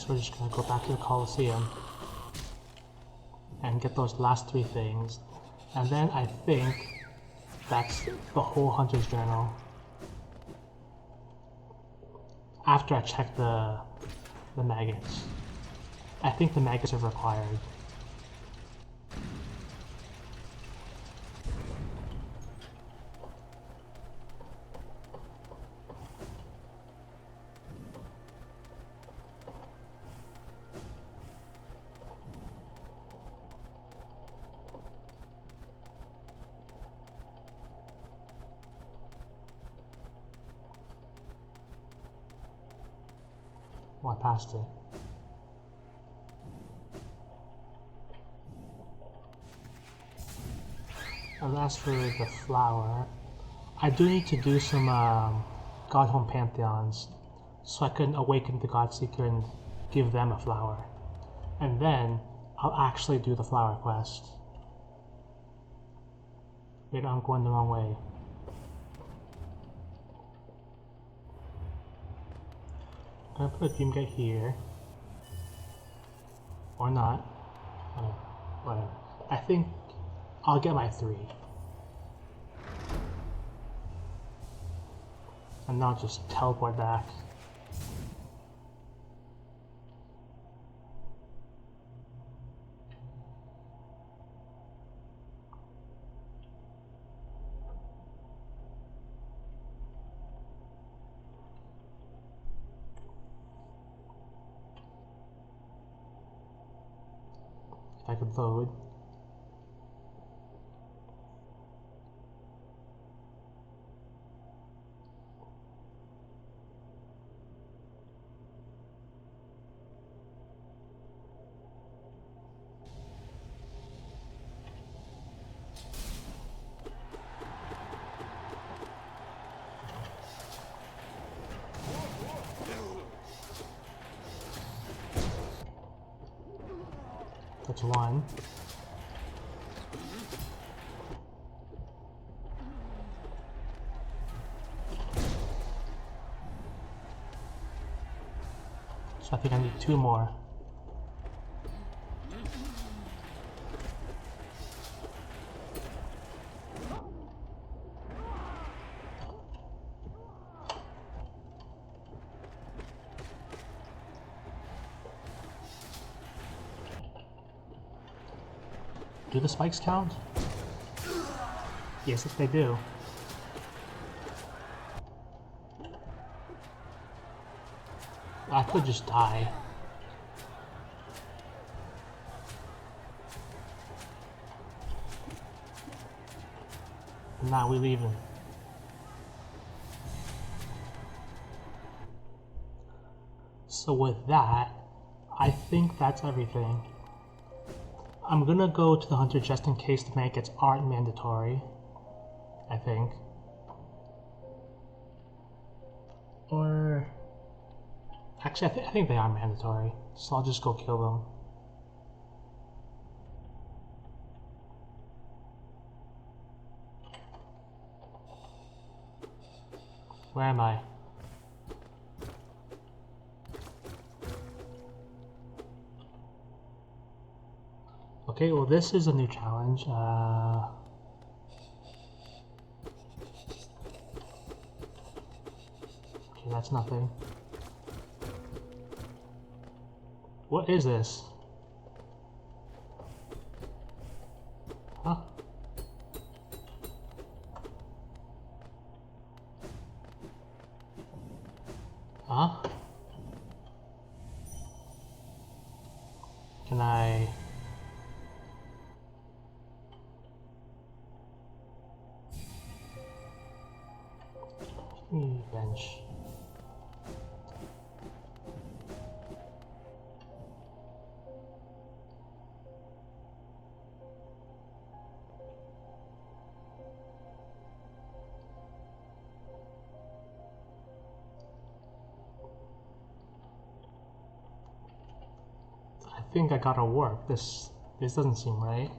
We're just gonna go back to the Colosseum and get those last 3 things, and then I think that's the whole Hunter's Journal. After I check the maggots. I think the maggots are required. Oh, I passed it. And as for the flower, I do need to do some Godhome Pantheons so I can awaken the Godseeker and give them a flower. And then I'll actually do the flower quest. Wait, I'm going the wrong way. I'm gonna put a Dream Gate here. Or not. Whatever. I think I'll get my 3. And now just teleport back. I could load. That's one. So I think I need 2 more. Do the spikes count? Yes, they do. I could just die. Nah, we leaving. So with that, I think that's everything. I'm gonna go to the hunter just in case the maggots aren't mandatory. I think. Or... Actually, I think they are mandatory. So I'll just go kill them. Where am I? Okay, well this is a new challenge. Okay, that's nothing. What is this? Huh? Huh? Can I... bench. I think I gotta work. This doesn't seem right.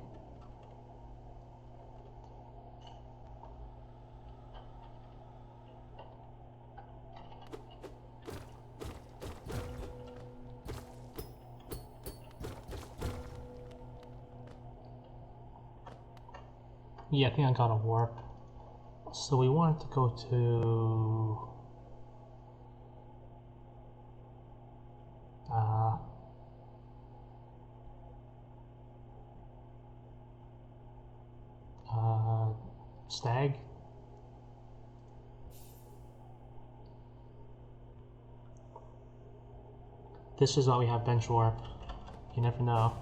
Yeah, I think I gotta work. So we want to go to... Stag? This is why we have bench warp. You never know.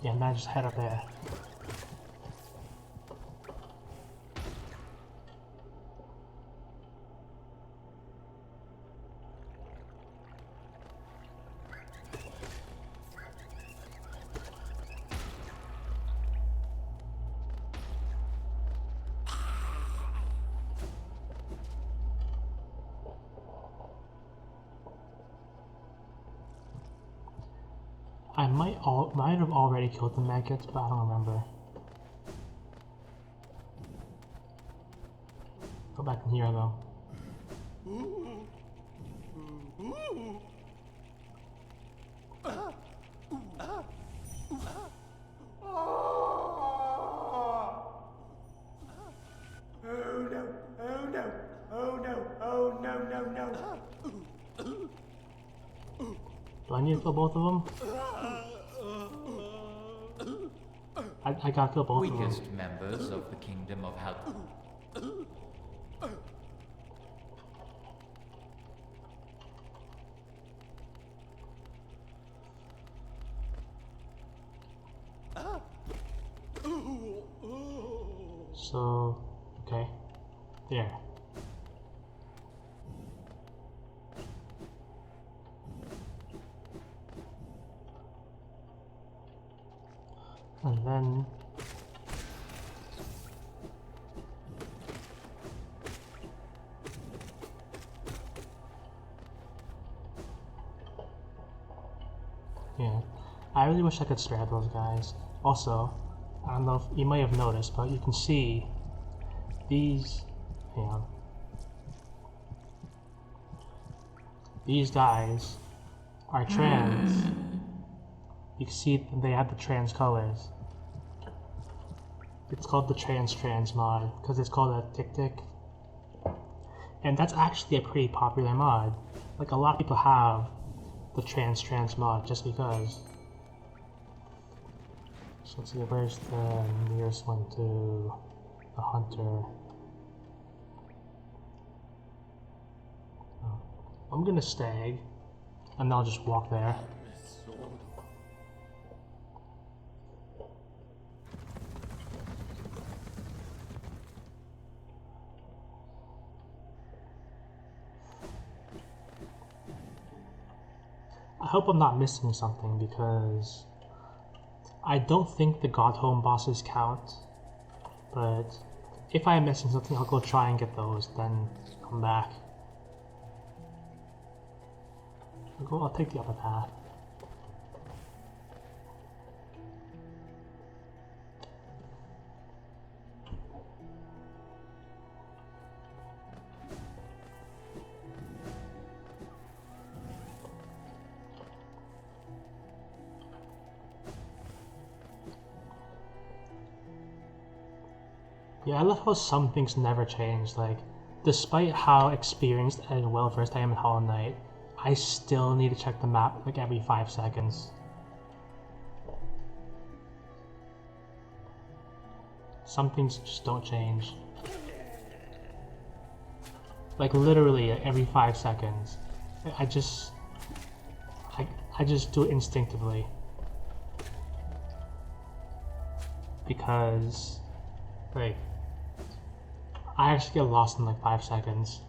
Yeah, now just head up there. I might have already killed the maggots, but I don't remember. Go back and hear them. Do I need to kill both of them? I gotta kill both of them. Weakest members of the Kingdom of Hal. So, okay, there. And then yeah, I really wish I could spare those guys. Also, I don't know if you might have noticed, but you can see these, these guys are trans. You can see they have the trans colors. It's called the trans mod because it's called a tick, and that's actually a pretty popular mod. Like, a lot of people have the trans mod just because. So let's see, where's the nearest one to the hunter? Oh. I'm gonna stag, and I'll just walk there. I hope I'm not missing something because I don't think the Godhome bosses count, but if I am missing something, I'll go try and get those, then come back. I'll take the other path. Yeah, I love how some things never change. Like, despite how experienced and well versed I am in Hollow Knight, I still need to check the map like every 5 seconds. Some things just don't change. Like, literally every 5 seconds. I just do it instinctively. Because, like, I actually get lost in like 5 seconds.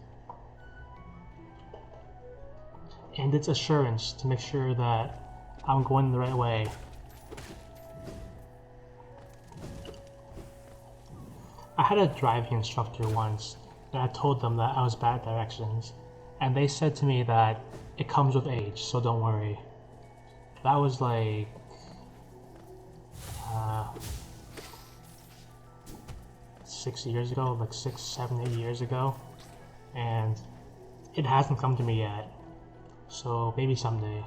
And it's assurance to make sure that I'm going the right way. I had a driving instructor once, and I told them that I was bad at directions, and they said to me that it comes with age, so don't worry. That was like 6 years ago, like 6, 7, 8 years ago, and it hasn't come to me yet, so maybe someday.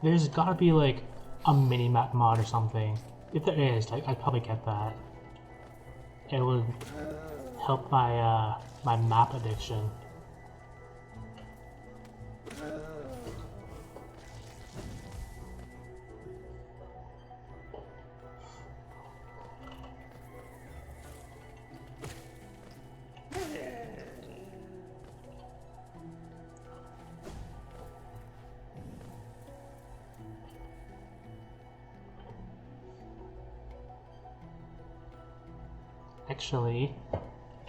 There's gotta be like a mini-map mod or something. If there is, like, I'd probably get that. It would help my my map addiction. Actually,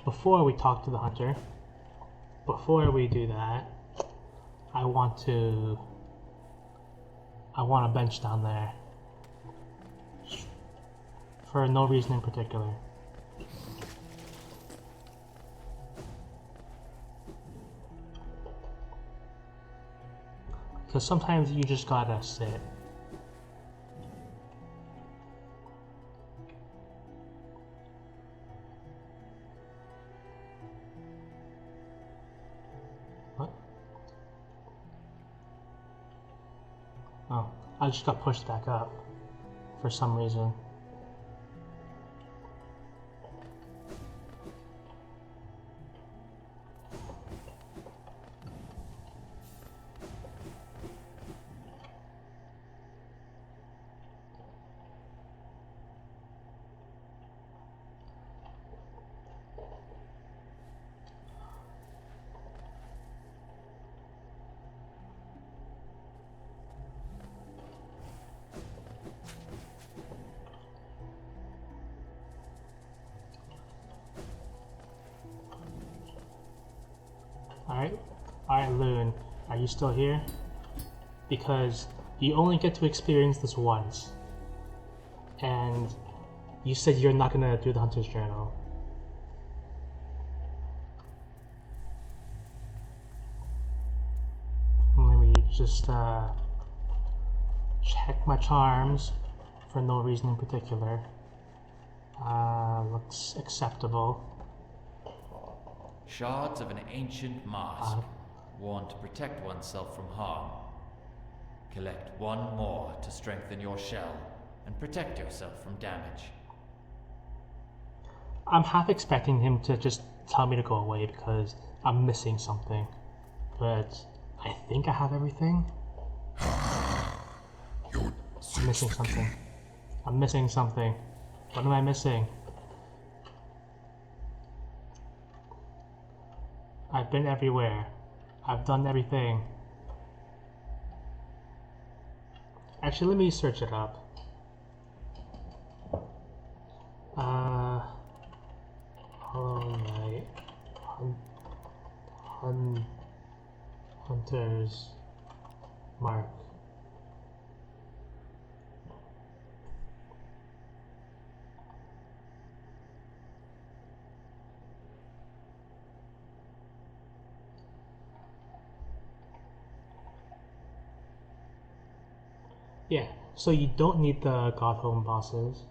before we talk to the hunter, before we do that, I want a bench down there. For no reason in particular. Because sometimes you just gotta sit. What? Oh, I just got pushed back up for some reason. Alright, Loon, are you still here? Because you only get to experience this once. And you said you're not gonna do the Hunter's Journal. Let me just check my charms for no reason in particular. Looks acceptable. Shards of an ancient mask, worn to protect oneself from harm. Collect one more to strengthen your shell and protect yourself from damage. I'm half expecting him to just tell me to go away because I'm missing something. But I think I have everything. I'm missing something. I'm missing something. What am I missing? I've been everywhere. I've done everything. Actually, let me search it up. Hollow Knight. Hunter's Mark. Yeah, so you don't need the Godhome bosses.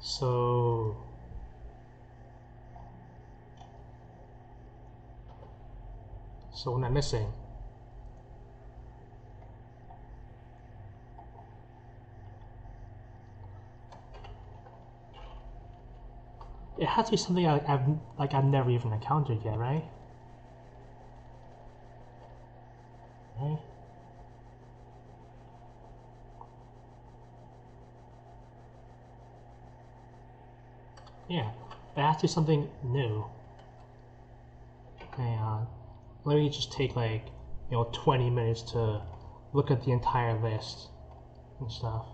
So what am I missing? It has to be something I've never even encountered yet, right? Right? Yeah, it has to be something new. Hang on. Let me just take 20 minutes to look at the entire list and stuff.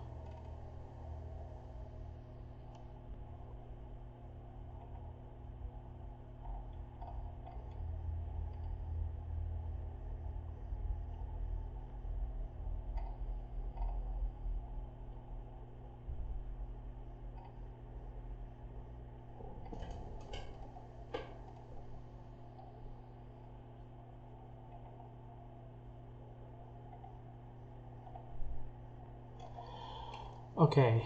Okay,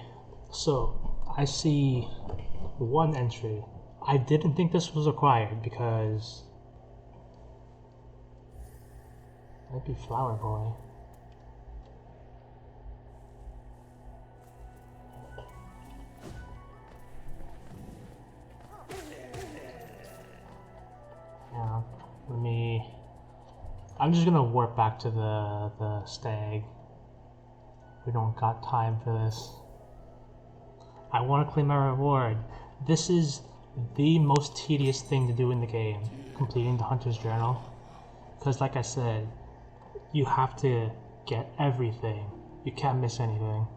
so I see one entry. I didn't think this was required because might be Flower Boy. Yeah, I'm just gonna warp back to the stag. We don't got time for this. I want to claim my reward. This is the most tedious thing to do in the game, completing the Hunter's Journal. Because like I said, you have to get everything. You can't miss anything.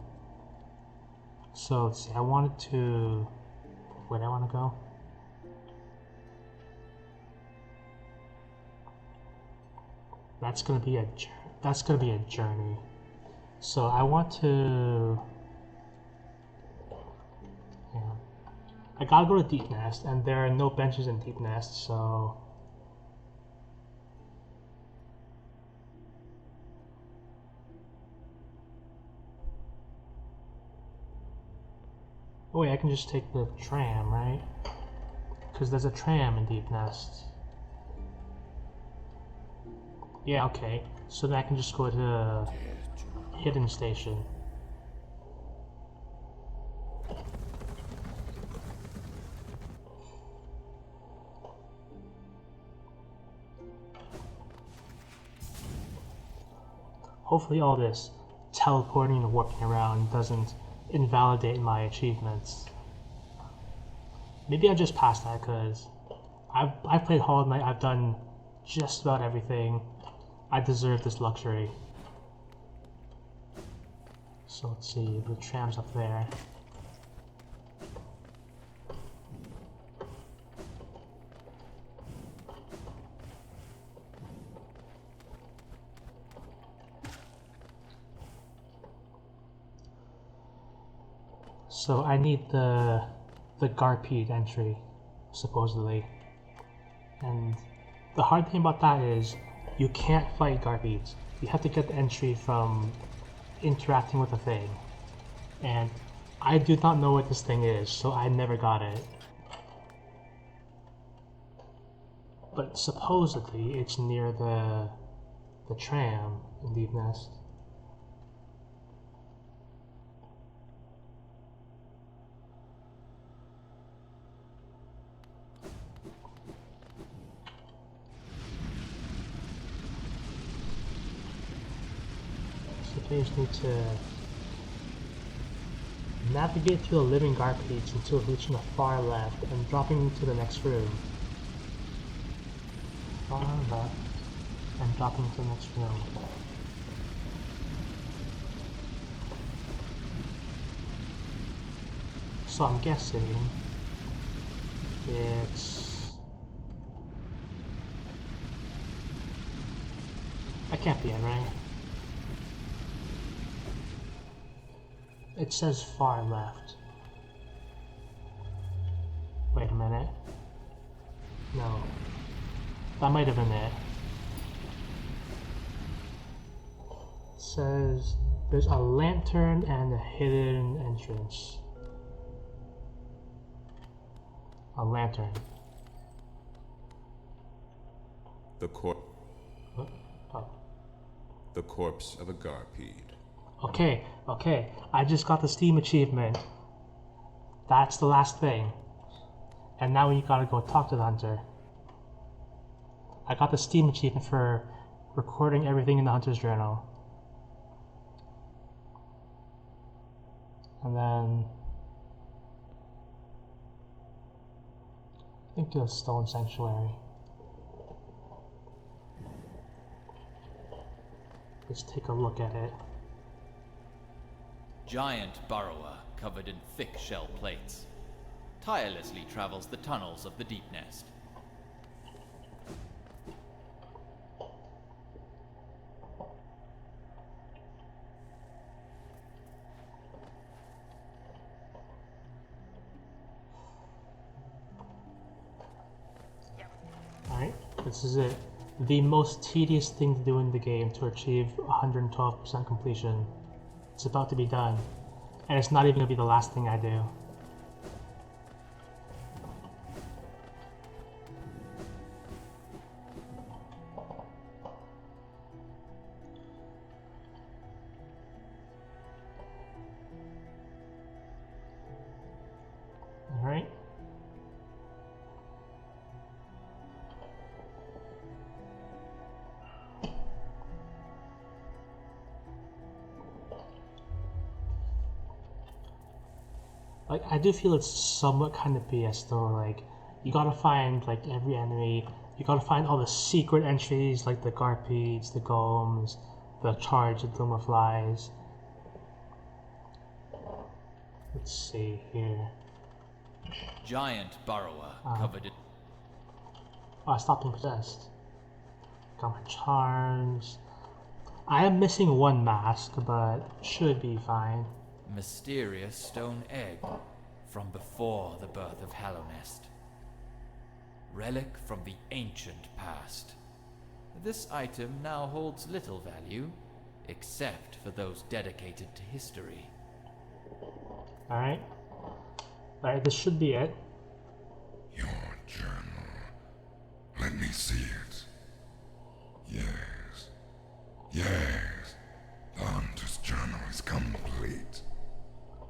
So let's see, I wanted to... Where do I want to go? That's gonna be a journey. So I want to... Yeah. I gotta go to Deep Nest, and there are no benches in Deep Nest, so... Oh wait, I can just take the tram, right? Because there's a tram in Deep Nest. Yeah, okay. So then I can just go to Hidden Station. Hopefully all this teleporting and warping around doesn't invalidate my achievements. Maybe I just passed that because I've played Hollow Knight, I've done just about everything. I deserve this luxury. So let's see, the tram's up there. So I need the Garpede entry, supposedly. And the hard thing about that is you can't fight Garpedes. You have to get the entry from interacting with a thing. And I do not know what this thing is, so I never got it. But supposedly it's near the tram in Deep Nest. I just need to navigate through the living Garpedes until reaching the far left and dropping into the next room. Far left and dropping into the next room. So I'm guessing it's... I can't be it, right? It says far left. Wait a minute. No. That might have been it. It says there's a lantern and a hidden entrance. A lantern. The corpse. Oh. The corpse of a Garpede. Okay, I just got the Steam achievement. That's the last thing. And now you gotta go talk to the hunter. I got the Steam achievement for recording everything in the hunter's journal. And then... I think the Stone Sanctuary. Let's take a look at it. Giant burrower covered in thick shell plates. Tirelessly travels the tunnels of the Deep Nest. Alright, this is it. The most tedious thing to do in the game to achieve 112% completion. It's about to be done. And it's not even going to be the last thing I do. Alright. Like, I do feel it's somewhat kind of BS though, like, you gotta find, like, every enemy, you gotta find all the secret entries, like the Garpedes, the Golems, the Charged Dummerflies. Let's see here. Giant burrower covered in... Oh, I stopped being possessed. Got my charms. I am missing one mask, but should be fine. Mysterious stone egg from before the birth of Hallownest. Relic from the ancient past. This item now holds little value, except for those dedicated to history. Alright. Alright, this should be it. Your journal. Let me see it. Yes. Yes, the Hunter's Journal is complete.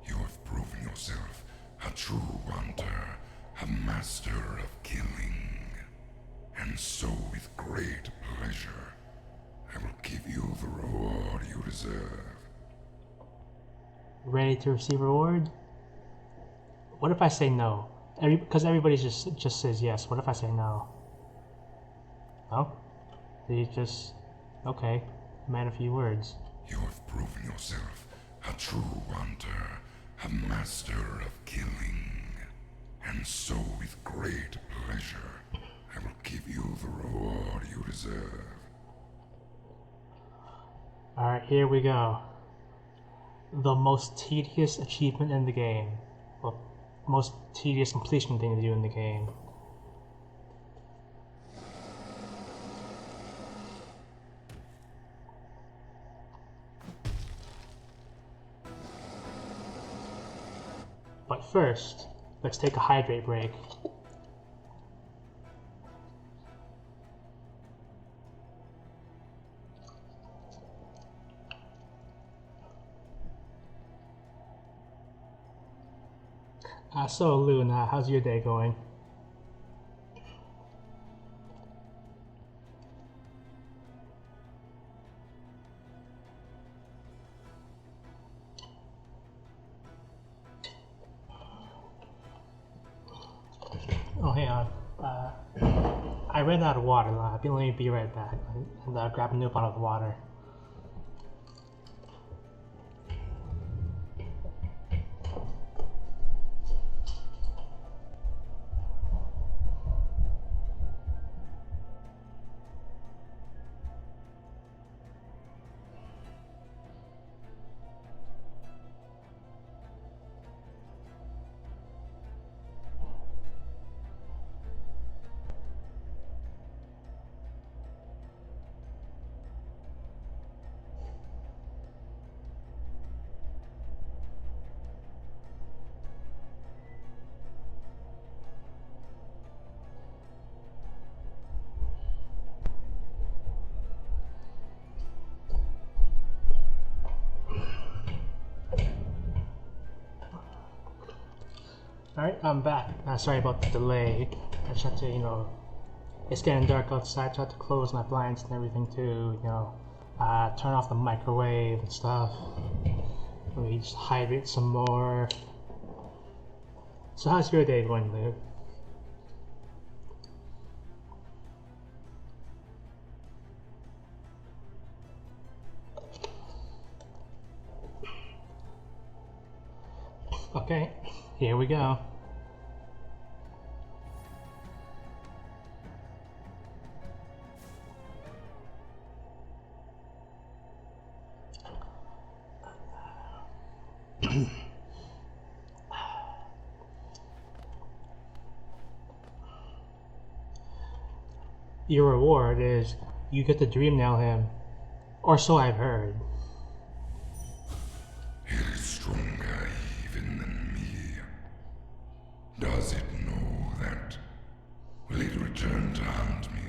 You have proven yourself a true hunter, a master of killing. And so with great pleasure, I will give you the reward you deserve. Ready to receive reward? What if I say no? Because everybody just says yes. What if I say no? No? They just... Okay. Man, a few words. You have proven yourself a true hunter, a master of killing. And so with great pleasure, I will give you the reward you deserve. Alright, here we go. The most tedious achievement in the game. Well, most tedious completion thing to do in the game. But first, let's take a hydrate break. So Luna, how's your day going? Oh, hang on. I ran out of water. Let me be right back and grab a new bottle of water. Alright, I'm back. Sorry about the delay. I just had to, it's getting dark outside, so I had to close my blinds and everything too, turn off the microwave and stuff. Let me just hydrate some more. So how's your day going, Lou? Okay, here we go. Your reward is you get to dream nail him, or so I've heard. It is stronger even than me. Does it know that? Will it return to hunt me?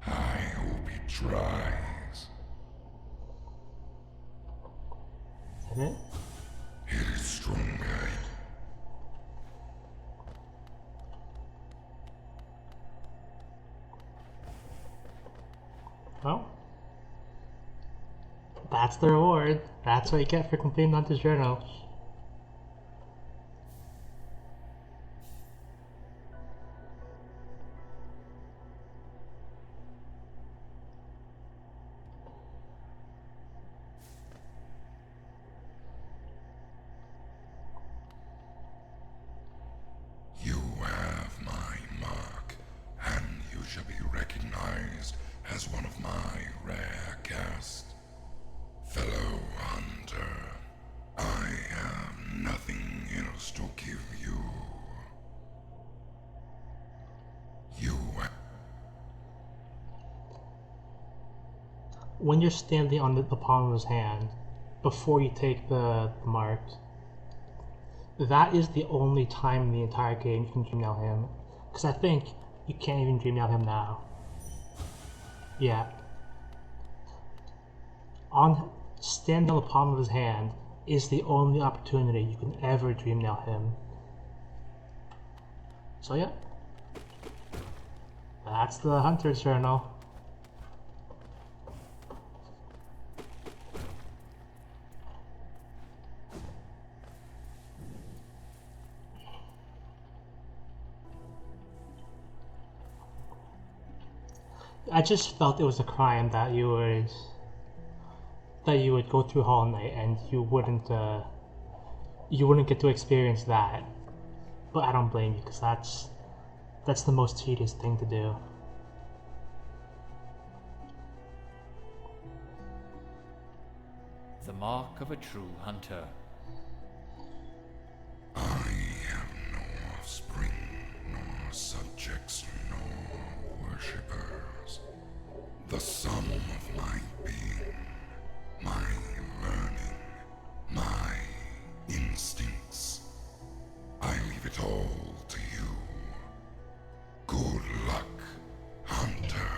I hope it tries. Is that it? It is stronger. Well, that's the reward. That's what you get for completing Hunter's Journal. You have my mark, and you shall be recognized as one of my rare caste. Fellow hunter, I have nothing else to give you. When you're standing on the palm of his hand, before you take the mark, that is the only time in the entire game you can dream nail him. Because I think you can't even dream nail him now. Yeah. on standing on the palm of his hand is the only opportunity you can ever dream nail him. So yeah, that's the Hunter's Journal. I just felt it was a crime that you would go through Hollow Knight and you wouldn't get to experience that. But I don't blame you, because that's the most tedious thing to do. The mark of a true hunter. I have no offspring, nor subjects, nor worshippers. The sum of my being, my learning, my instincts. I leave it all to you. Good luck, Hunter.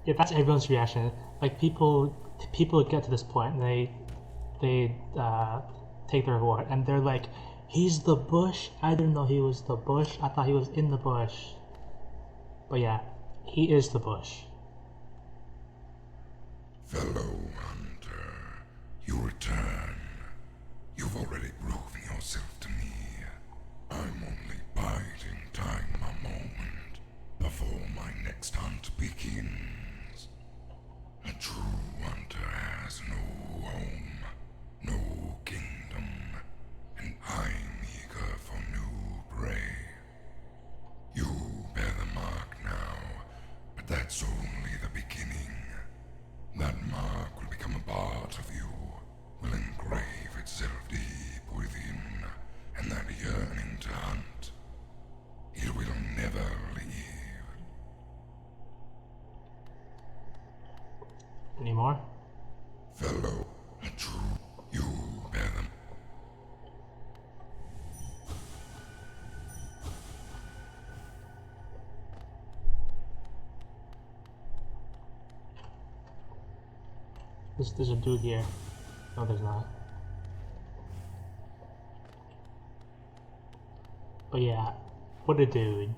Yeah, that's everyone's reaction. Like people get to this point and they take their reward and they're like, he's the bush? I didn't know he was the bush. I thought he was in the bush. But yeah, he is the bush. Fellow Hunter, you return. You've already proven yourself to me. I'm only biding time a moment before my next hunt begins. A true hunter has no home, no kingdom, and I'm eager for new prey. You bear the mark now, but that's only the beginning. That mark will become a part of you, will engrave itself deep within, and that yearning to hunt, it will never leave. Any more? Fellow, a true, you bear them. There's a dude here. No, there's not. But yeah, what a dude.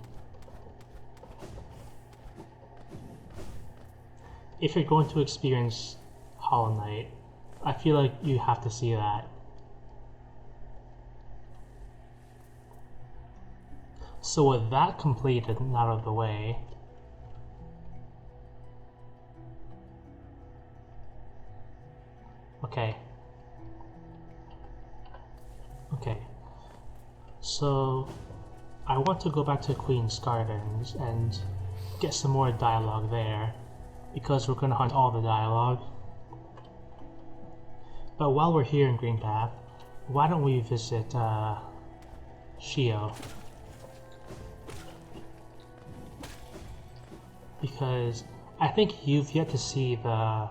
If you're going to experience Hollow Knight, I feel like you have to see that. So with that completed and out of the way, okay. So I want to go back to Queen's Gardens and get some more dialogue there, because we're going to hunt all the dialogue. But while we're here in Green Path, why don't we visit Shio? Because I think you've yet to see the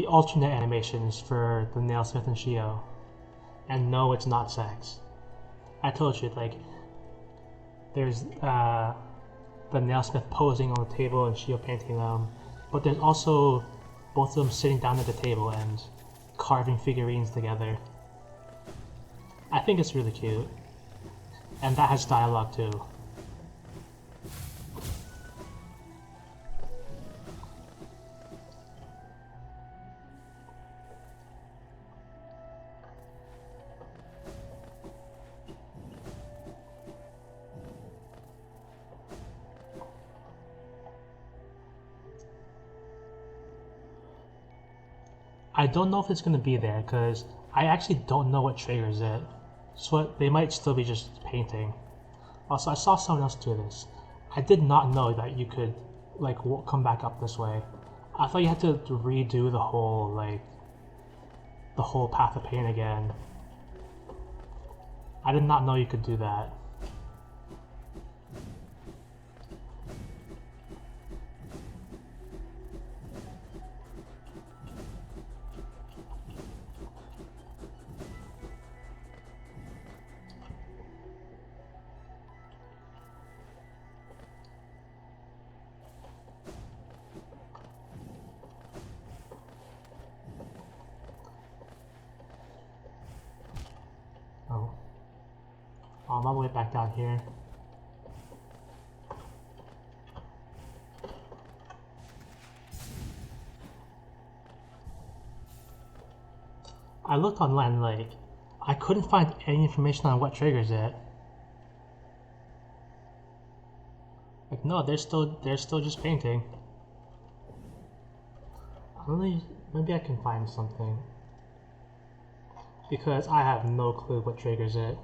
alternate animations for the Nailsmith and Shio. And no, it's not sex. I told you, like, there's the Nailsmith posing on the table and Shio painting them, but there's also both of them sitting down at the table and carving figurines together. I think it's really cute. And that has dialogue too. I don't know if it's going to be there, because I actually don't know what triggers it. So they might still be just painting. Also, I saw someone else do this. I did not know that you could, like, come back up this way. I thought you had to redo the whole Path of Pain again. I did not know you could do that. I'm all the way back down here. I looked online, like, I couldn't find any information on what triggers it. Like, no, they're still just painting. Maybe I can find something. Because I have no clue what triggers it.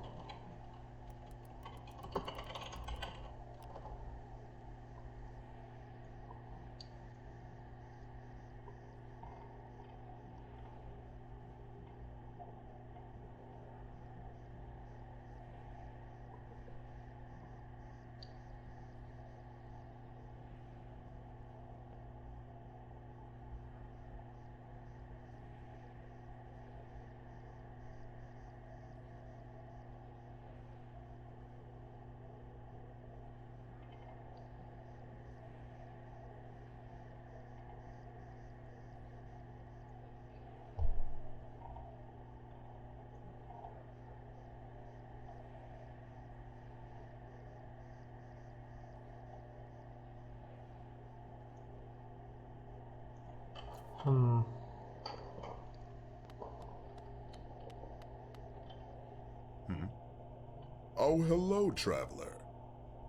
Hmm. Oh, hello, traveler.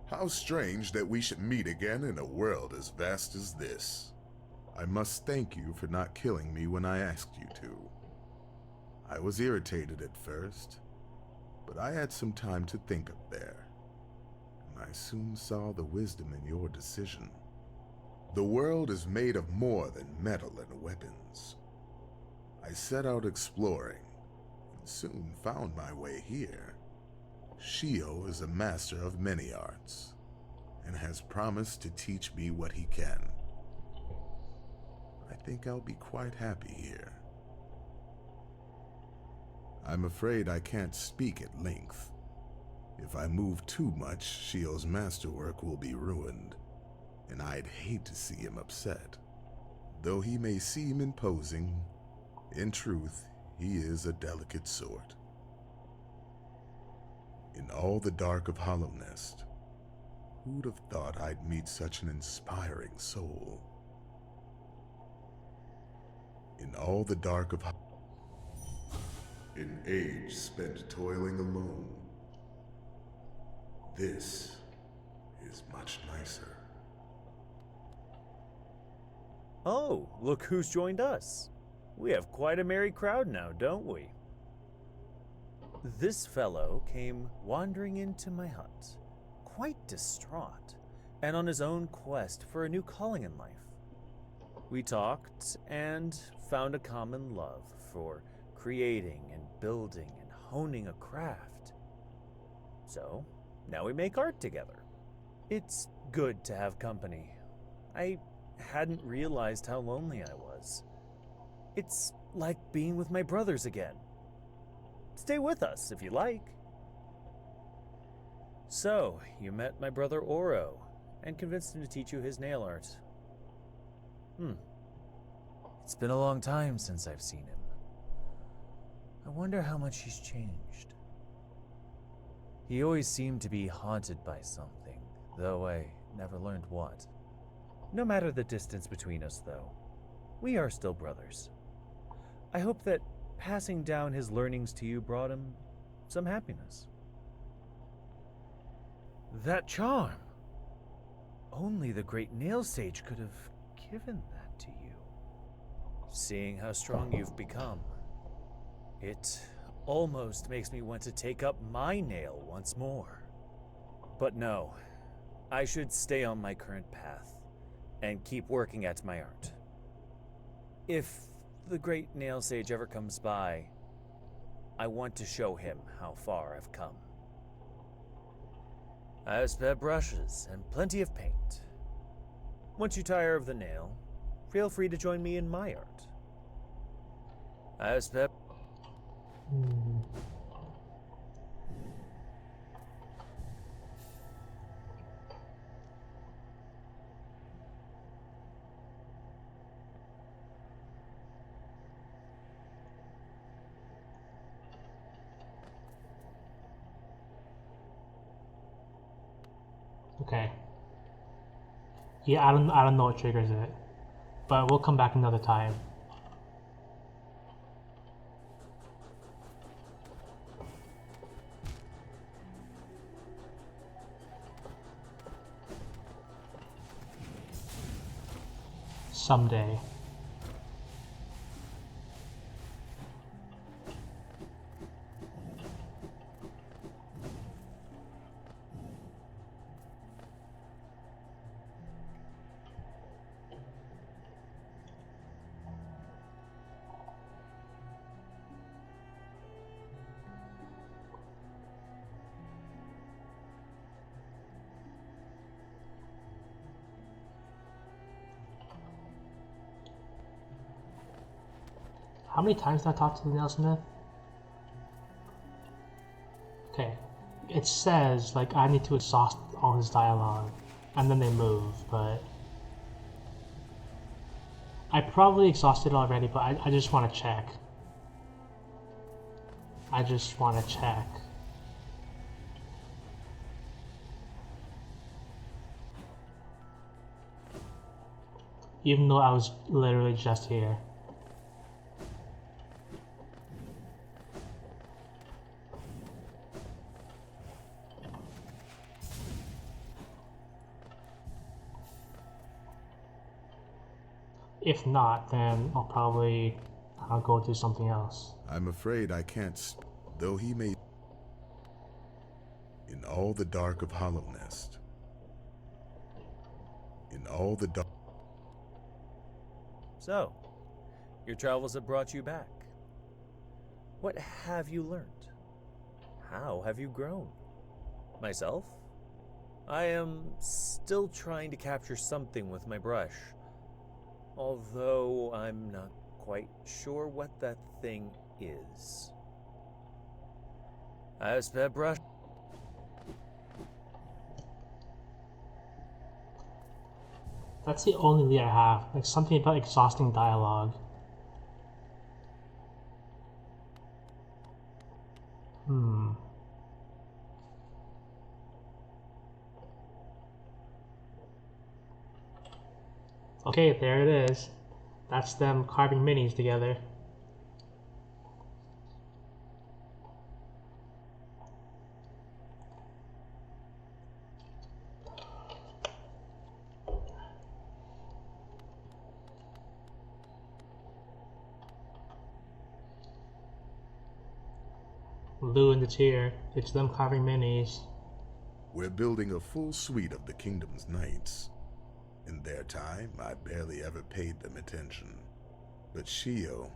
How strange that we should meet again in a world as vast as this. I must thank you for not killing me when I asked you to. I was irritated at first, but I had some time to think up there, and I soon saw the wisdom in your decision. The world is made of more than metal and weapons. I set out exploring, and soon found my way here. Shio is a master of many arts, and has promised to teach me what he can. I think I'll be quite happy here. I'm afraid I can't speak at length. If I move too much, Shio's masterwork will be ruined, and I'd hate to see him upset. Though he may seem imposing, in truth, he is a delicate sort. In all the dark of Hollownest, who'd have thought I'd meet such an inspiring soul? In all the dark of an age spent toiling alone. This is much nicer. Oh, look who's joined us. We have quite a merry crowd now, don't we? This fellow came wandering into my hut, quite distraught, and on his own quest for a new calling in life. We talked and found a common love for creating and building and honing a craft. So, now we make art together. It's good to have company. I hadn't realized how lonely I was. It's like being with my brothers again. Stay with us if you like. So, you met my brother Oro and convinced him to teach you his nail art. It's been a long time since I've seen him. I wonder how much he's changed. He always seemed to be haunted by something, though I never learned what. No matter the distance between us, though, we are still brothers. I hope that passing down his learnings to you brought him some happiness. That charm! Only the great nail sage could have given that to you. Seeing how strong you've become, it almost makes me want to take up my nail once more. But no, I should stay on my current path and keep working at my art. If the great nail sage ever comes by, I want to show him how far I've come. I have spare brushes and plenty of paint. Once you tire of the nail, feel free to join me in my art. I have spare... Okay. Yeah, I don't know what triggers it, but we'll come back another time. Someday. How many times did I talk to the nailsmith? Okay. It says, like, I need to exhaust all his dialogue, and then they move, but... I probably exhausted it already, but I just want to check. I just want to check. Even though I was literally just here. If not, then I'll go do something else. I'm afraid I can't, though he may... In all the dark of Hollownest. In all the dark... So, your travels have brought you back. What have you learned? How have you grown? Myself? I am still trying to capture something with my brush. Although I'm not quite sure what that thing is. As that brush... That's the only lead I have. Like something about exhausting dialogue. Okay, there it is. That's them carving minis together. Lou in the chair. It's them carving minis. We're building a full suite of the kingdom's knights. In their time, I barely ever paid them attention. But Shio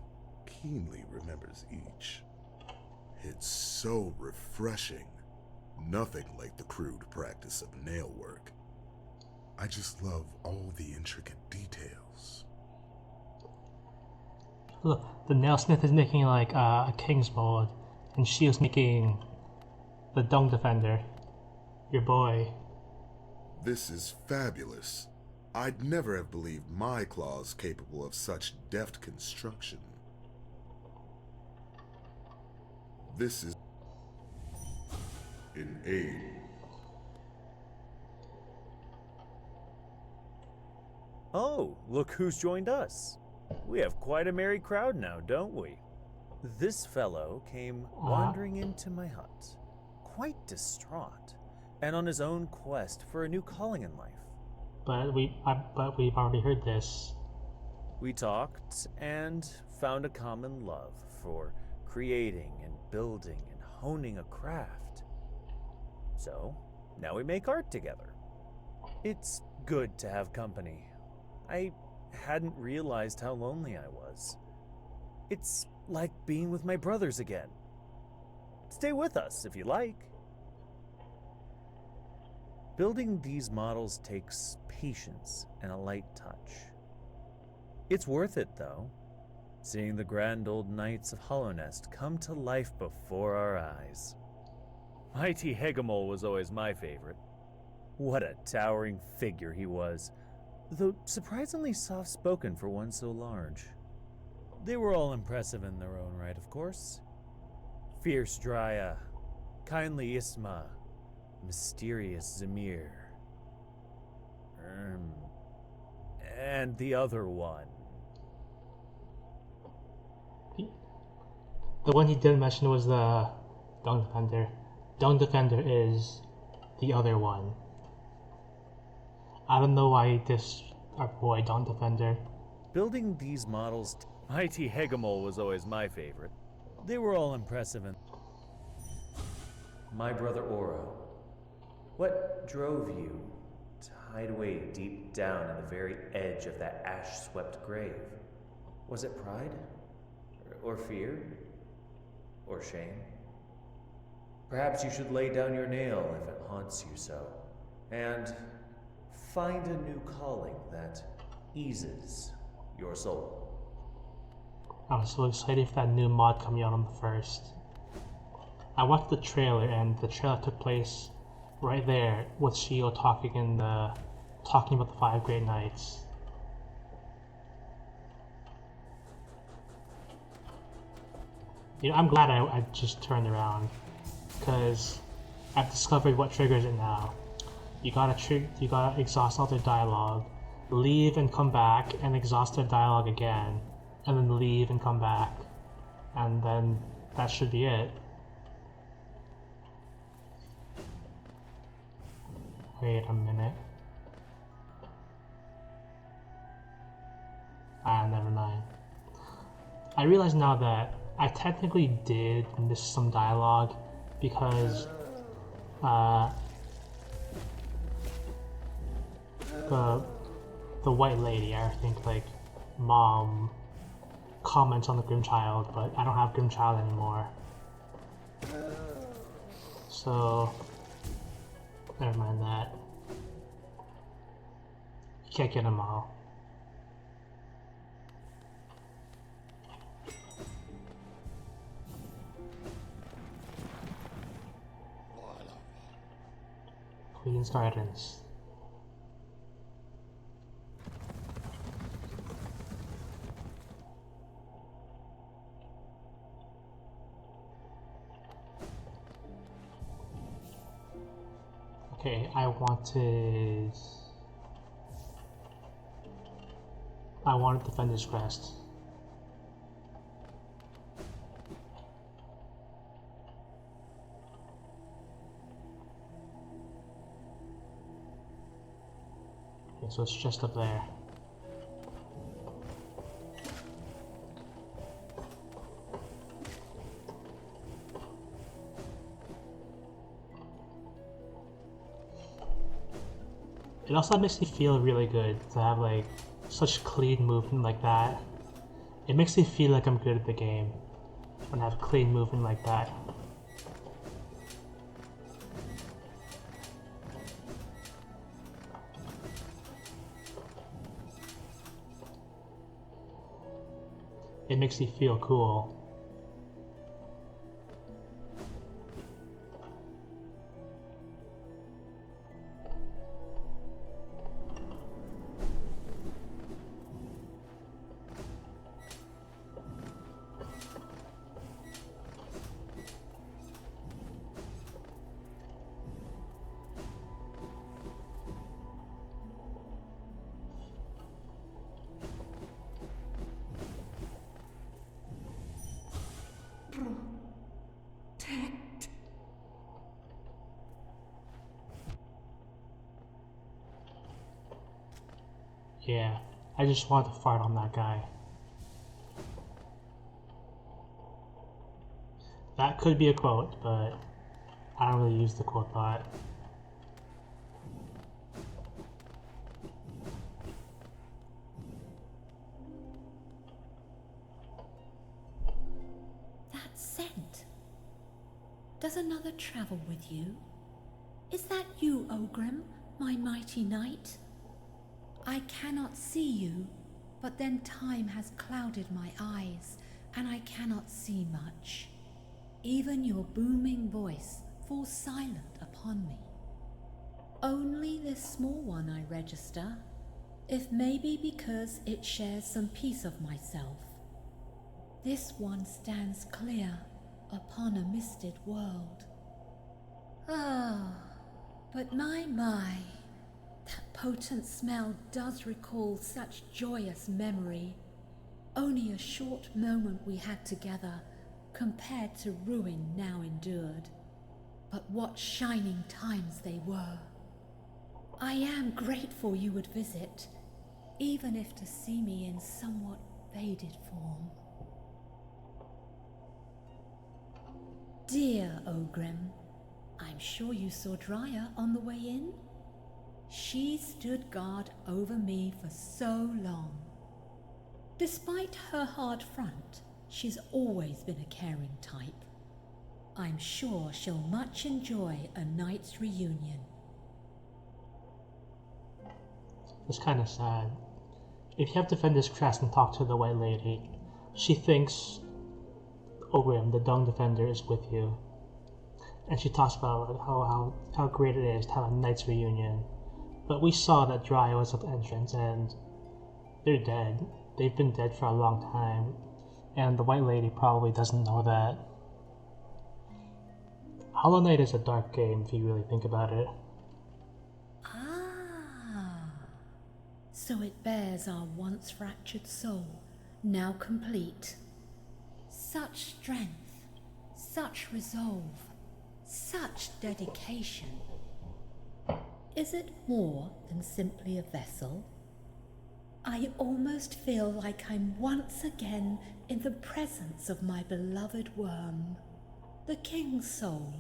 keenly remembers each. It's so refreshing. Nothing like the crude practice of nail work. I just love all the intricate details. Look, the nailsmith is making like a king's mold, and Shio's making the Dome Defender. Your boy. This is fabulous. I'd never have believed my claws capable of such deft construction. This is in aid. Oh, look who's joined us. We have quite a merry crowd now, don't we? This fellow came wandering into my hut, quite distraught, and on his own quest for a new calling in life. But we've already heard this. We talked and found a common love for creating and building and honing a craft. So, now we make art together. It's good to have company. I hadn't realized how lonely I was. It's like being with my brothers again. Stay with us if you like. Building these models takes patience and a light touch. It's worth it, though, seeing the grand old knights of Hollownest come to life before our eyes. Mighty Hegemol was always my favorite. What a towering figure he was, though surprisingly soft-spoken for one so large. They were all impressive in their own right, of course. Fierce Drya, kindly Isma, mysterious Zamir, And the other one. The one he didn't mention was the Dung Defender. Dung Defender is the other one. I don't know why he dissed our boy Dung Defender. Building these models, Mighty Hegemol was always my favorite. They were all impressive and... My brother Oro, what drove you to hide away deep down in the very edge of that ash-swept grave? Was it pride? Or fear? Or shame? Perhaps you should lay down your nail if it haunts you so, and find a new calling that eases your soul. I'm so excited for that new mod coming out on the 1st. I watched the trailer, and the trailer took place right there with Shio talking about the 5 Great Knights. You know, I'm glad I just turned around, because I've discovered what triggers it now. You gotta exhaust all their dialogue, leave and come back, and exhaust their dialogue again, and then leave and come back, and then that should be it. Wait a minute. Never mind. I realize now that I technically did miss some dialogue because the white lady, I think, like, mom comments on the Grimchild, but I don't have Grimchild anymore. So never mind that. You can't get them all. Queen's Gardens. Okay, I wanted Defender's Crest. Okay, so it's just up there. It also makes me feel really good to have like such clean movement like that. It makes me feel like I'm good at the game when I have clean movement like that. It makes me feel cool. Yeah, I just wanted to fart on that guy. That could be a quote, but I don't really use the quote bot. That scent. Does another travel with you? Is that you, Ogrim, my mighty knight? I cannot see you, but then time has clouded my eyes, and I cannot see much. Even your booming voice falls silent upon me. Only this small one I register, if maybe because it shares some piece of myself. This one stands clear upon a misted world. Ah, but my, That potent smell does recall such joyous memory. Only a short moment we had together, compared to ruin now endured. But what shining times they were. I am grateful you would visit, even if to see me in somewhat faded form. Dear Ogrim, I'm sure you saw Drya on the way in. She stood guard over me for so long. Despite her hard front, she's always been a caring type. I'm sure she'll much enjoy a knight's reunion. It's kind of sad. If you have to defend this crest and talk to the White Lady, she thinks Ogrim, the Dung Defender, is with you. And she talks about like, how great it is to have a knight's reunion. But we saw that Drya was at the entrance, and they're dead. They've been dead for a long time, and the White Lady probably doesn't know that. Hollow Knight is a dark game if you really think about it. Ah, so it bears our once fractured soul, now complete. Such strength, such resolve, such dedication. Is it more than simply a vessel? I almost feel like I'm once again in the presence of my beloved worm. The king's soul.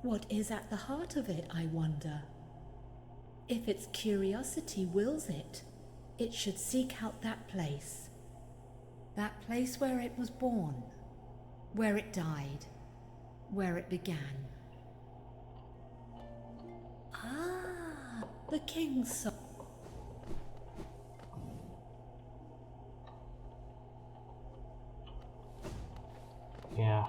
What is at the heart of it, I wonder? If its curiosity wills it, it should seek out that place. That place where it was born, where it died, where it began. Ah, the king's soul. Yeah.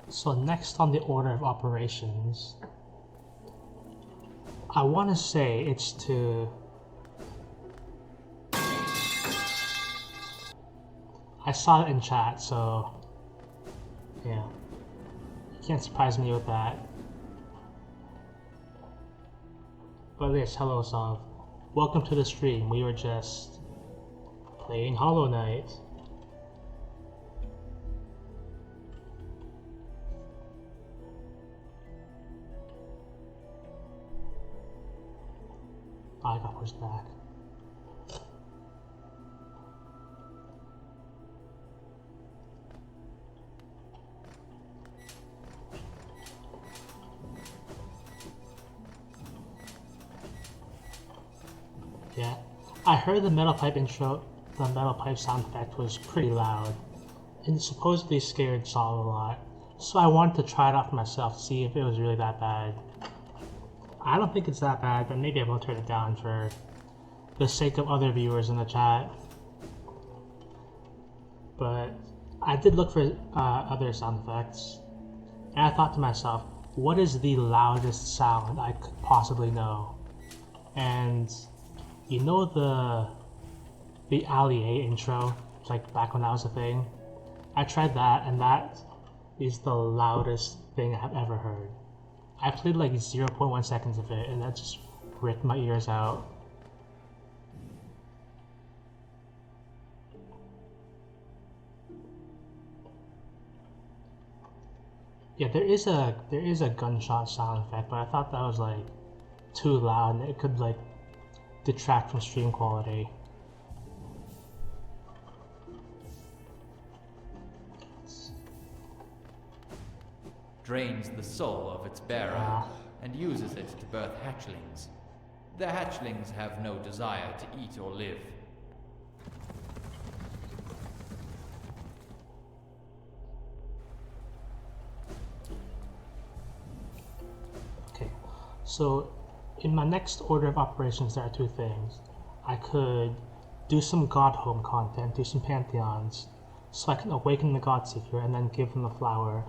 So next on the order of operations, I want to say it's to... I saw it in chat, so yeah, you can't surprise me with that. But yes, hello Sov. Welcome to the stream. We were just playing Hollow Knight. I got pushed back. Yeah, I heard the metal pipe intro, the metal pipe sound effect was pretty loud, and it supposedly scared Saul a lot, so I wanted to try it out for myself to see if it was really that bad. I don't think it's that bad, but maybe I will turn it down for the sake of other viewers in the chat. But I did look for other sound effects, and I thought to myself, what is the loudest sound I could possibly know? And you know the Allier intro, like back when that was a thing? I tried that, and that is the loudest thing I have ever heard. I played like 0.1 seconds of it, and that just ripped my ears out. Yeah, there is a gunshot sound effect, but I thought that was like too loud, and it could like detract from stream quality. Drains the soul of its bearer and uses it to birth hatchlings. The hatchlings have no desire to eat or live. Okay, so in my next order of operations there are two things. I could do some God Home content, do some Pantheons, so I can awaken the Godseeker and then give him the flower.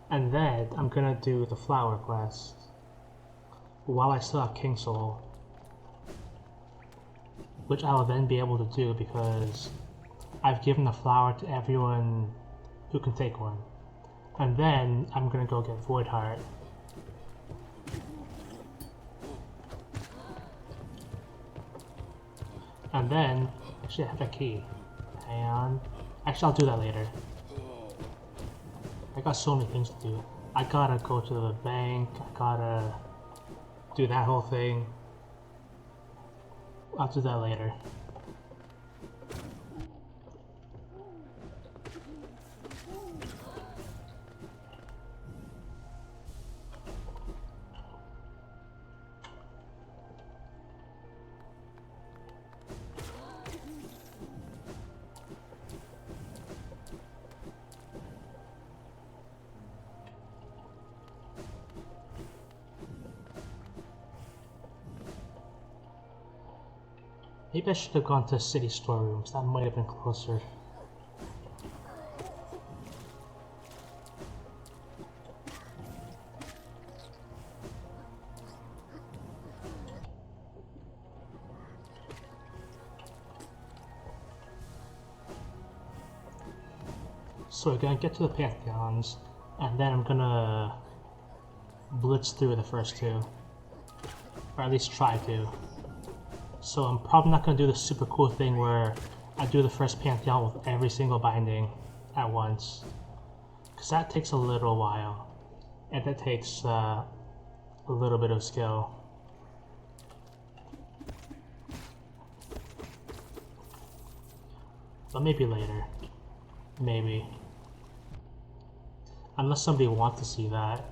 And then I'm gonna do the flower quest while I still have King Soul, which I will then be able to do because I've given the flower to everyone who can take one. And then I'm gonna go get Void Heart. And then, actually I have a key. Hang on. Actually I'll do that later. I got so many things to do. I gotta go to the bank, I gotta do that whole thing. I'll do that later. Maybe I should have gone to city storerooms, that might have been closer. So we're gonna get to the Pantheons, and then I'm gonna blitz through the first two. Or at least try to. So I'm probably not going to do the super cool thing where I do the first Pantheon with every single binding at once. Because that takes a little while. And that takes a little bit of skill. But maybe later. Maybe. Unless somebody wants to see that.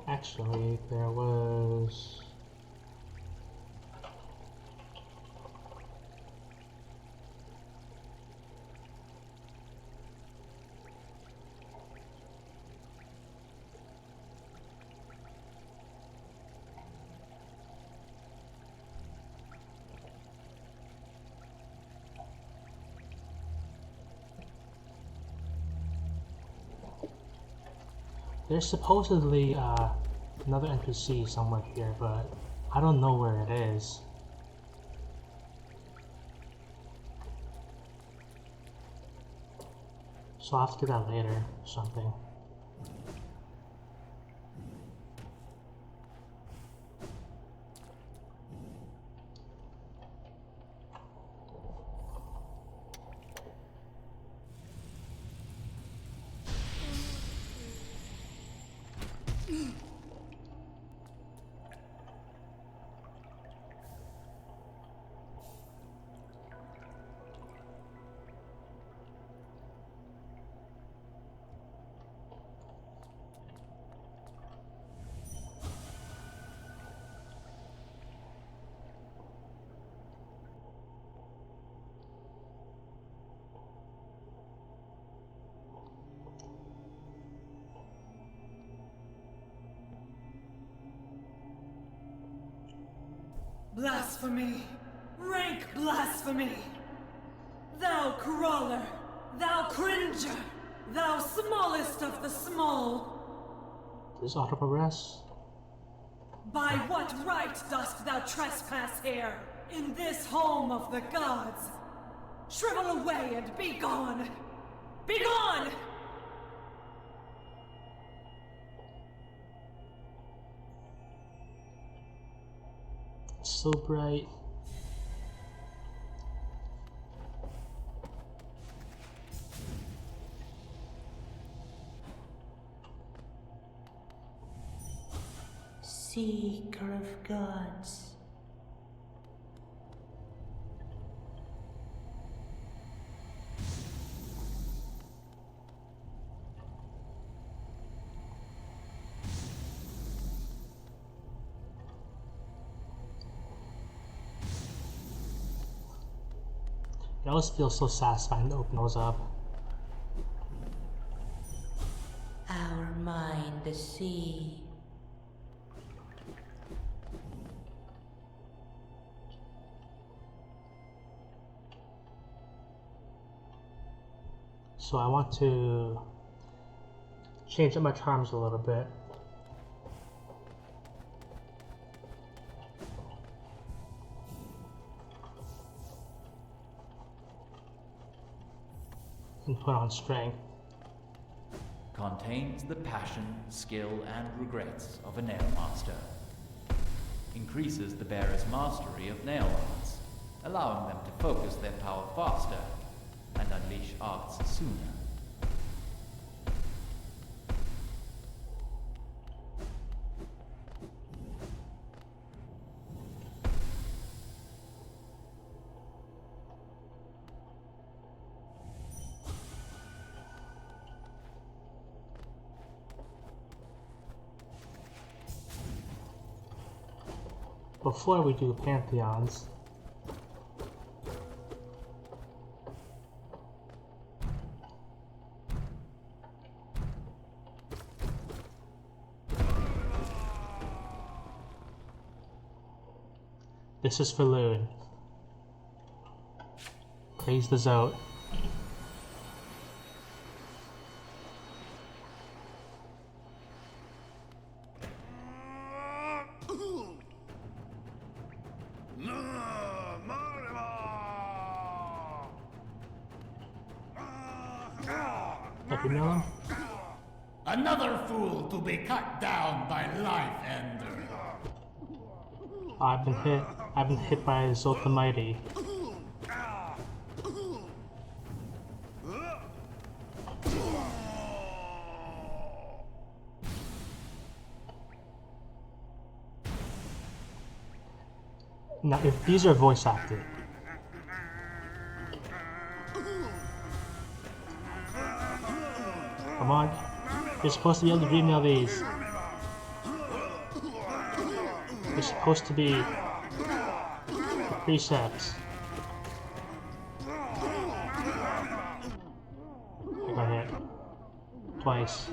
Actually, there was... There's supposedly another NPC somewhere here, but I don't know where it is. So I'll have to do that later or something. Blasphemy! Rank blasphemy! Thou crawler! Thou cringer! Thou smallest of the small! Does auto progress? By what right dost thou trespass here, in this home of the gods? Shrivel away and be gone! Be gone! So bright. Seeker of gods. It always feels so satisfying to open those up. the sea. So I want to change up my charms a little bit. And put on strength. Contains the passion, skill, and regrets of a nail master. Increases the bearer's mastery of nail arts, allowing them to focus their power faster and unleash arts sooner. Before we do pantheons, this is for Loon. Praise the Zote. Melon? Another fool to be cut down by Life Ender. I've been hit by Zote the Mighty. Now, if these are voice acted, come on, you're supposed to be able to read me all these. They're supposed to be precepts. I got hit twice.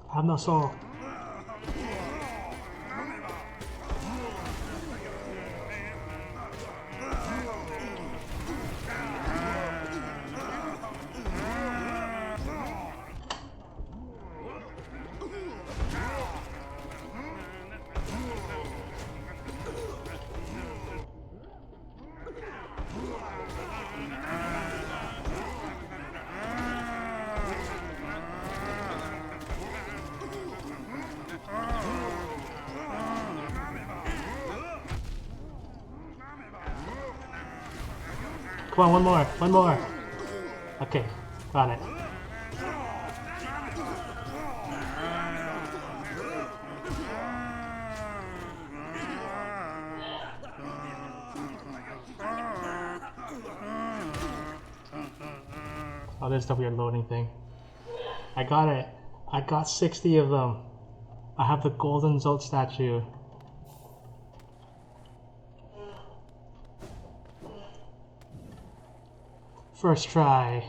I have no soul. Come on, one more. Okay, got it. Oh, there's the weird loading thing. I got it. I got 60 of them. I have the golden Zolt statue. First try.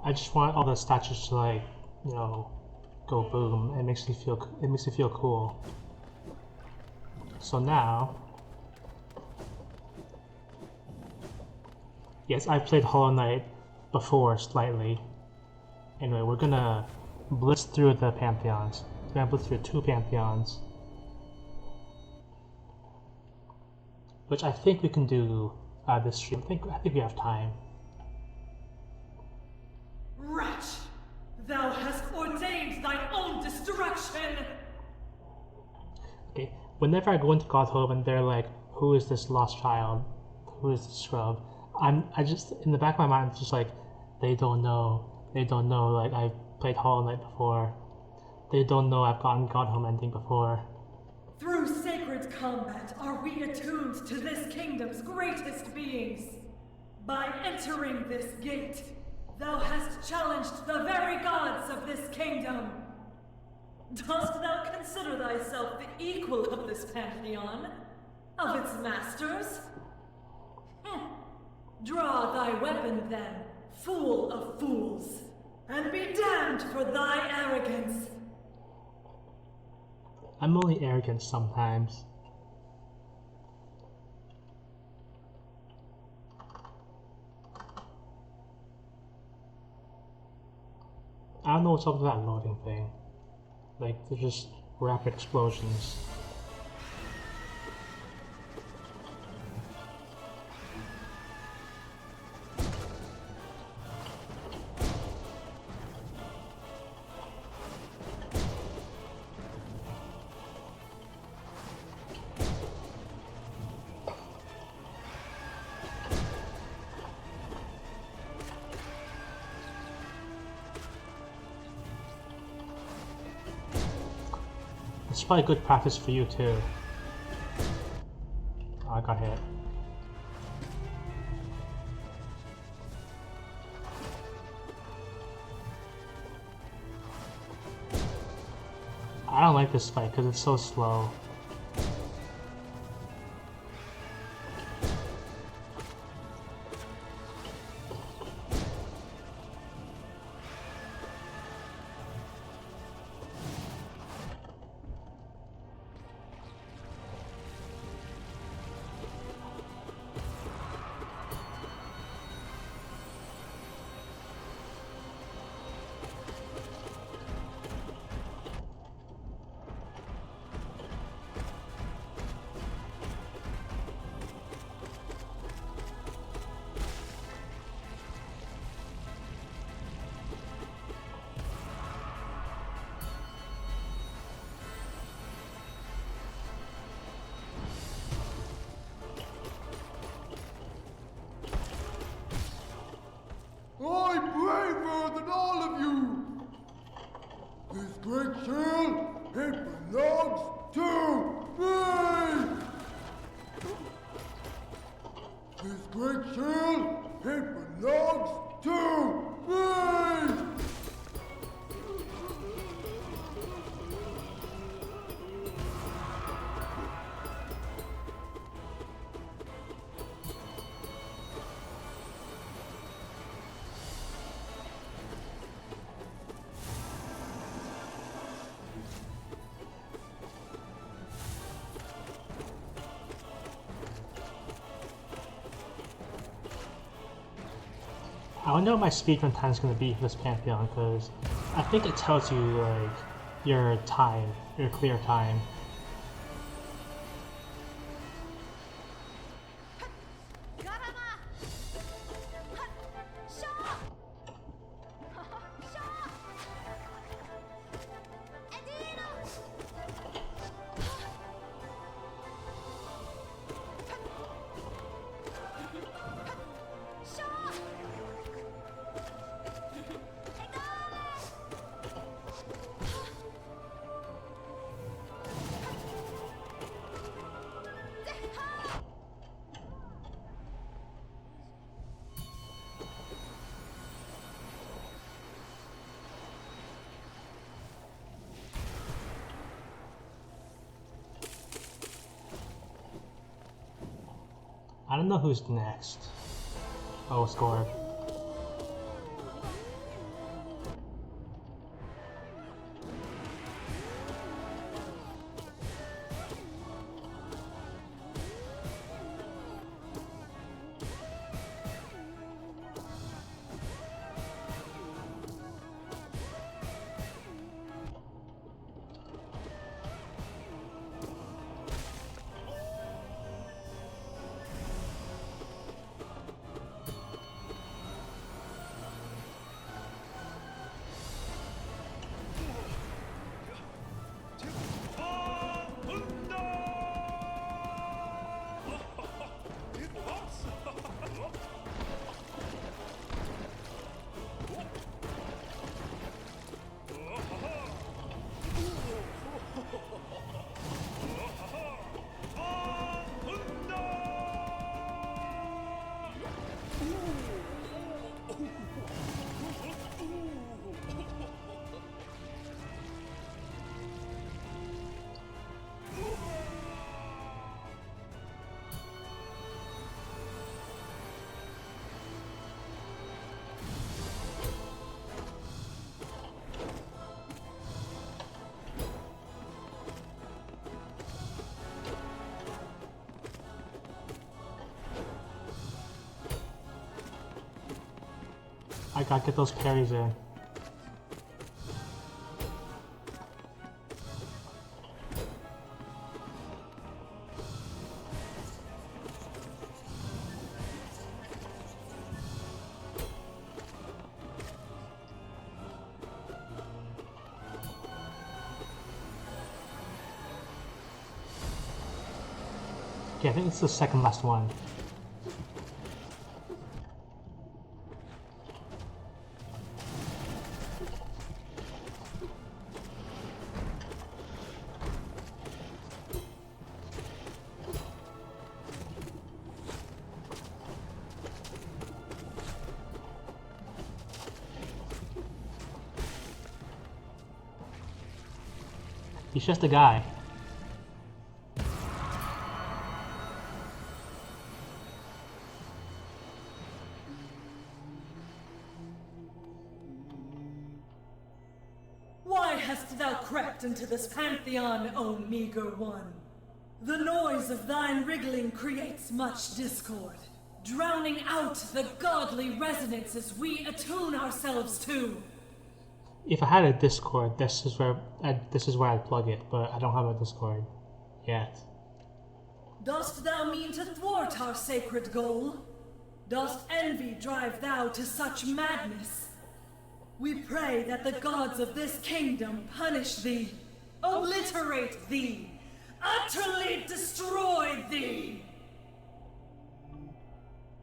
I just want all the statues to, like, you know, go boom. It makes me feel cool. So now, yes, I've played Hollow Knight before slightly. Anyway, we're gonna blitz through the pantheons. We're gonna blitz through 2 pantheons, which I think we can do this stream. I think we have time. Wretch! Thou hast ordained thine own destruction! Okay, whenever I go into Godhome and they're like, who is this lost child? Who is this scrub? I just, in the back of my mind, it's just like, they don't know. They don't know, like, I've played Hollow Knight before. They don't know I've gotten Godhome ending before. Through sacred combat are we attuned to this kingdom's greatest beings. By entering this gate, thou hast challenged the very gods of this kingdom. Dost thou consider thyself the equal of this pantheon? Of its masters? Draw thy weapon then, fool of fools, and be damned for thy arrogance. I'm only arrogant sometimes. I don't know what's up with that loading thing. Like, they're just rapid explosions. It's probably good practice for you too. Oh, I got hit. I don't like this fight because it's so slow. belongs to me! This great shield, it belongs to me! I wonder what my speedrun time is going to be for this Pantheon, because I think it tells you, like, your time, your clear time. I don't know who's next. Oh, Scorb. I gotta get those parries in. Okay, I think it's the second last one. He's just a guy. Why hast thou crept into this pantheon, O meager one? The noise of thine wriggling creates much discord, drowning out the godly resonances we attune ourselves to. If I had a Discord, this is where I'd plug it, but I don't have a Discord yet. Dost thou mean to thwart our sacred goal? Dost envy drive thou to such madness? We pray that the gods of this kingdom punish thee, obliterate thee, utterly destroy thee!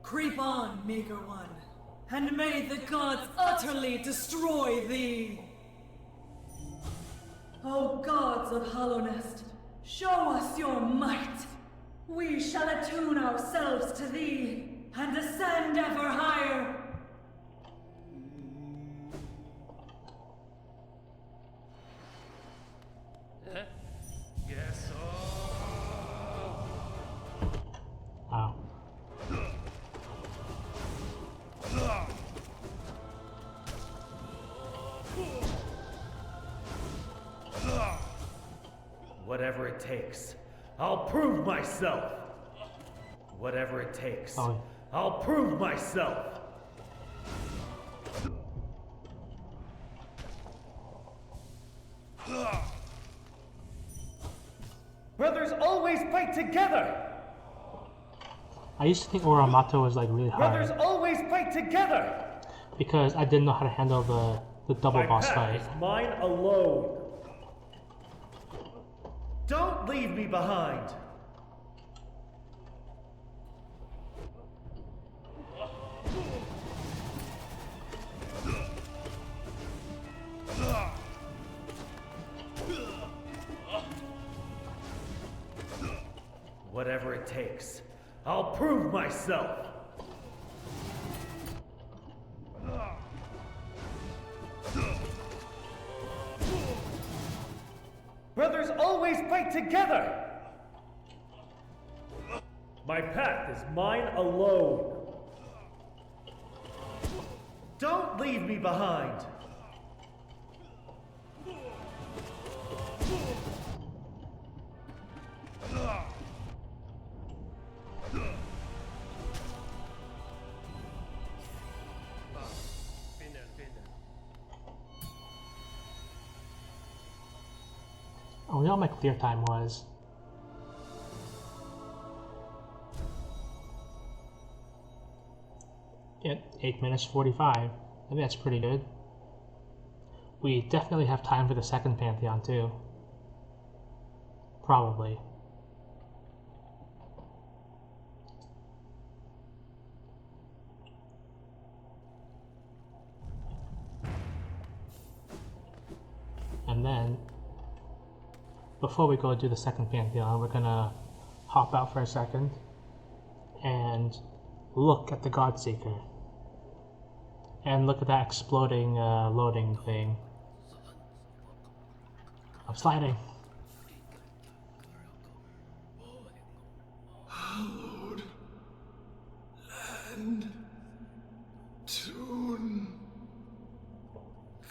Creep on, meager one, and may the gods utterly destroy thee! O gods of Hallownest, show us your might. We shall attune ourselves to thee and ascend ever higher. Yes, Wow. Whatever it takes, I'll prove myself. Whatever it takes, Oh. I'll prove myself. Brothers always fight together. I used to think Oromato was like really Brothers hard always fight together. because I didn't know how to handle the double My boss path fight. is mine alone. Don't leave me behind. Whatever it takes, I'll prove myself. Brothers always fight together. My path is mine alone. Don't leave me behind. Oh, you know what my clear time was? At 8 minutes 45. I think that's pretty good. We definitely have time for the second Pantheon too. Probably. And then, before we go do the second Pantheon, we're gonna hop out for a second and look at the Godseeker. And look at that exploding loading thing. I'm sliding. Hallowed land, tune,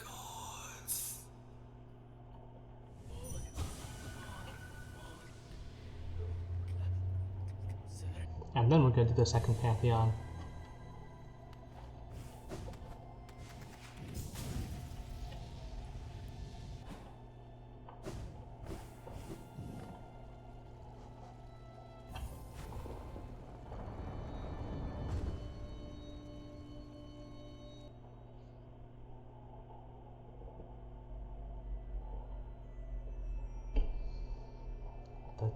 gods. And then we're going to do the second Pantheon.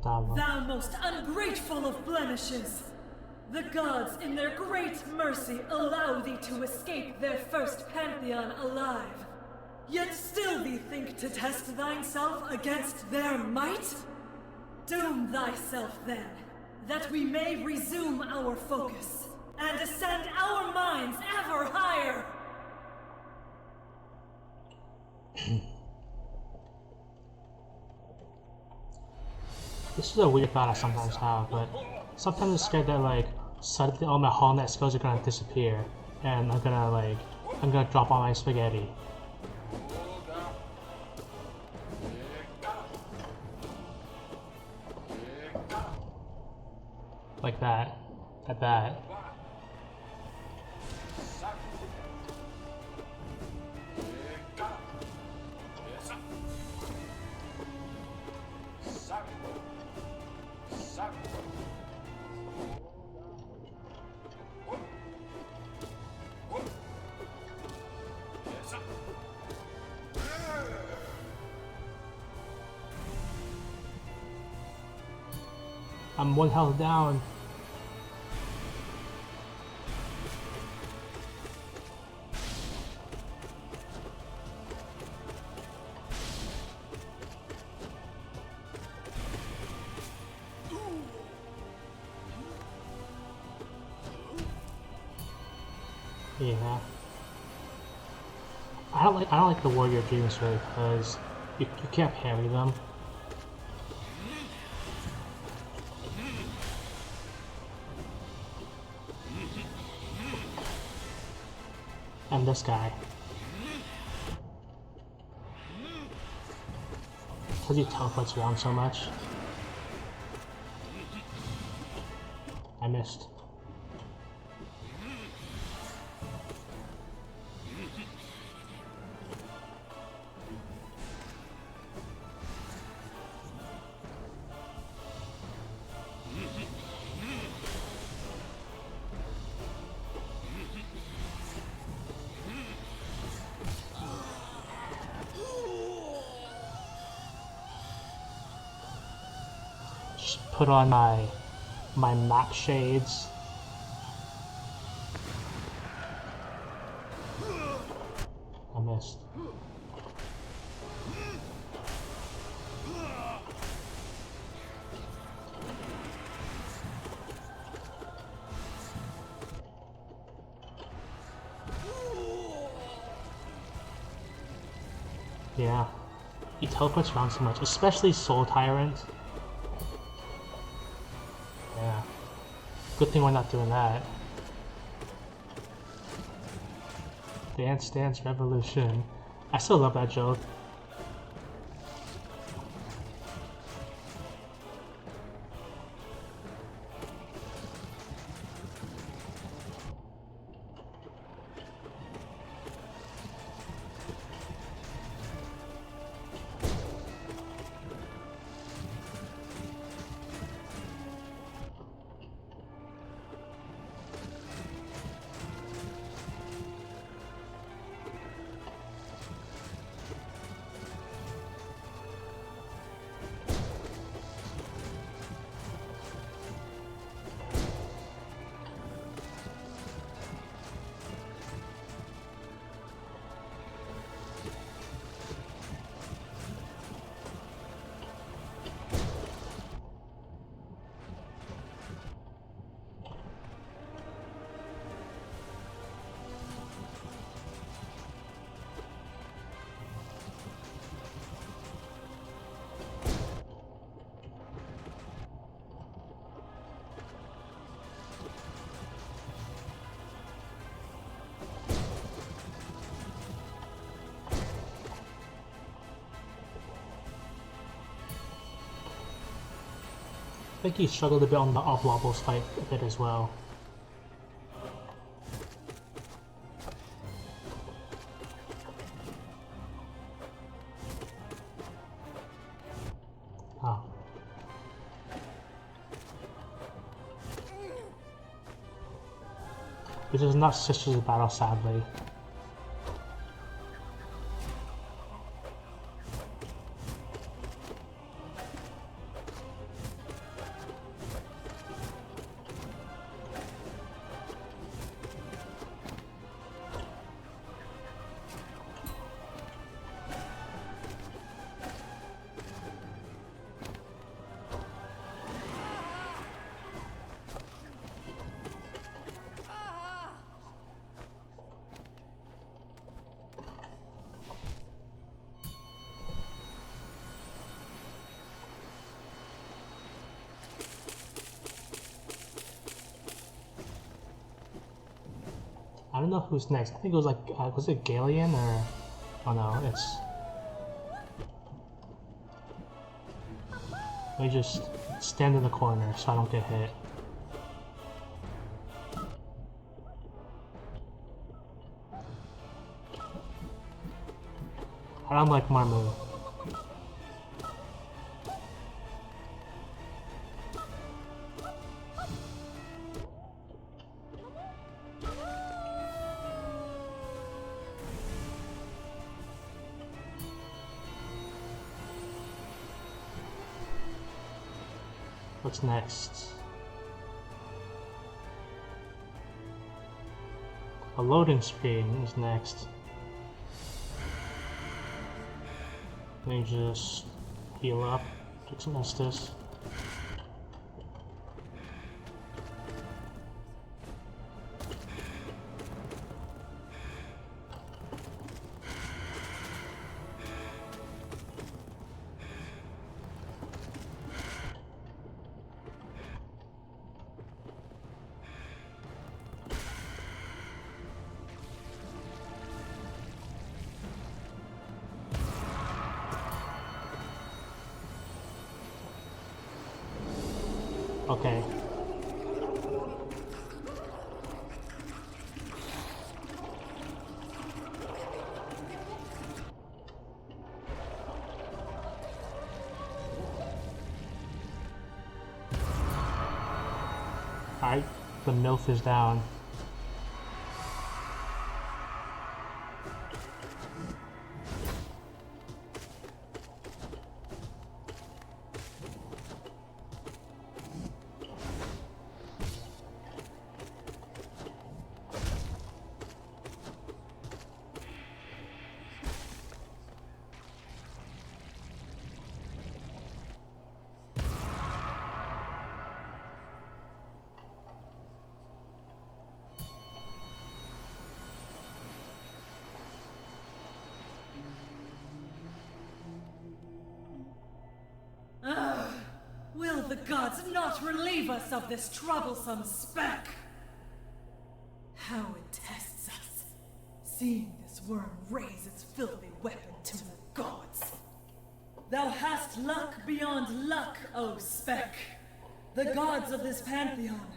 Thou most ungrateful of blemishes! The gods, in their great mercy, allow thee to escape their first Pantheon alive. Yet still thee think to test thyself against their might? Doom thyself then, that we may resume our focus, and ascend our minds ever higher! This is a weird thought I sometimes have, but sometimes I'm scared that like suddenly all my HoloNet skills are gonna disappear, and I'm gonna drop all my spaghetti. Like that. Like that. I'm one health down. Yeah. I don't like the Warrior Dreams really because you can't parry them. And this guy. Because he teleports around so much. I missed. Just put on my map shades. I missed. Yeah, he teleports around so much, especially Soul Tyrant. Yeah, good thing we're not doing that. Dance Dance Revolution. I still love that joke. I think he struggled a bit on the Oblobos fight a bit as well. Oh. This is not Sisters of Battle, sadly. I don't know who's next. I think it was like, was it Galeon or... Oh no, it's... Let me just stand in the corner so I don't get hit. I don't like Marmu. What's next? A loading screen is next. Let me just heal up, take some Estus. Okay. Alright, the MILF is down. Will the gods not relieve us of this troublesome speck? How it tests us, seeing this worm raise its filthy weapon to the gods. Thou hast luck beyond luck, O speck. The gods of this pantheon,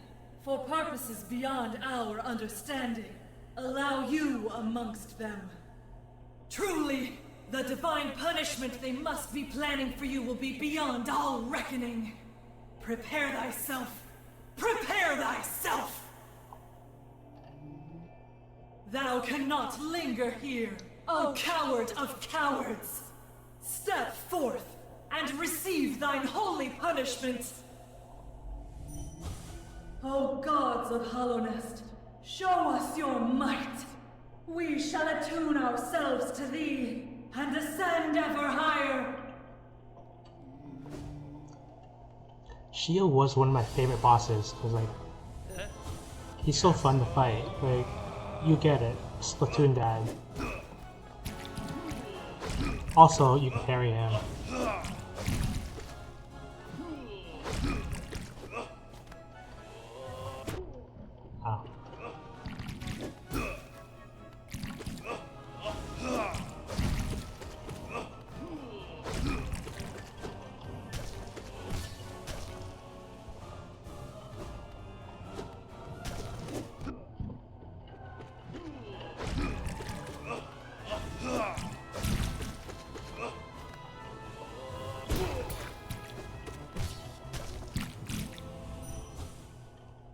for purposes beyond our understanding, allow you amongst them. Truly, the divine punishment they must be planning for you will be beyond all reckoning. Prepare thyself. Prepare thyself! Thou cannot linger here, O coward of cowards! Step forth and receive thine holy punishment! O gods of Hallownest, show us your might! We shall attune ourselves to thee and ascend ever higher! Shield was one of my favorite bosses, because, like, he's so fun to fight. Like, you get it. Splatoon Dad. Also, you can carry him. Oh.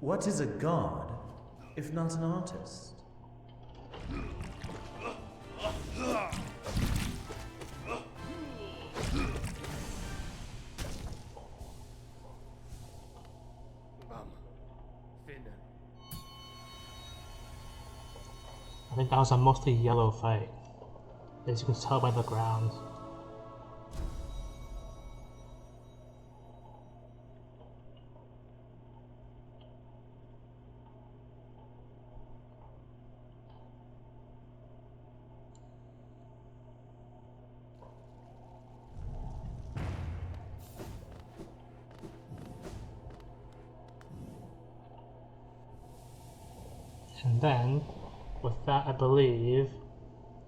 What is a god, if not an artist? I think that was a mostly yellow fight, as you can tell by the ground. And then, with that, I believe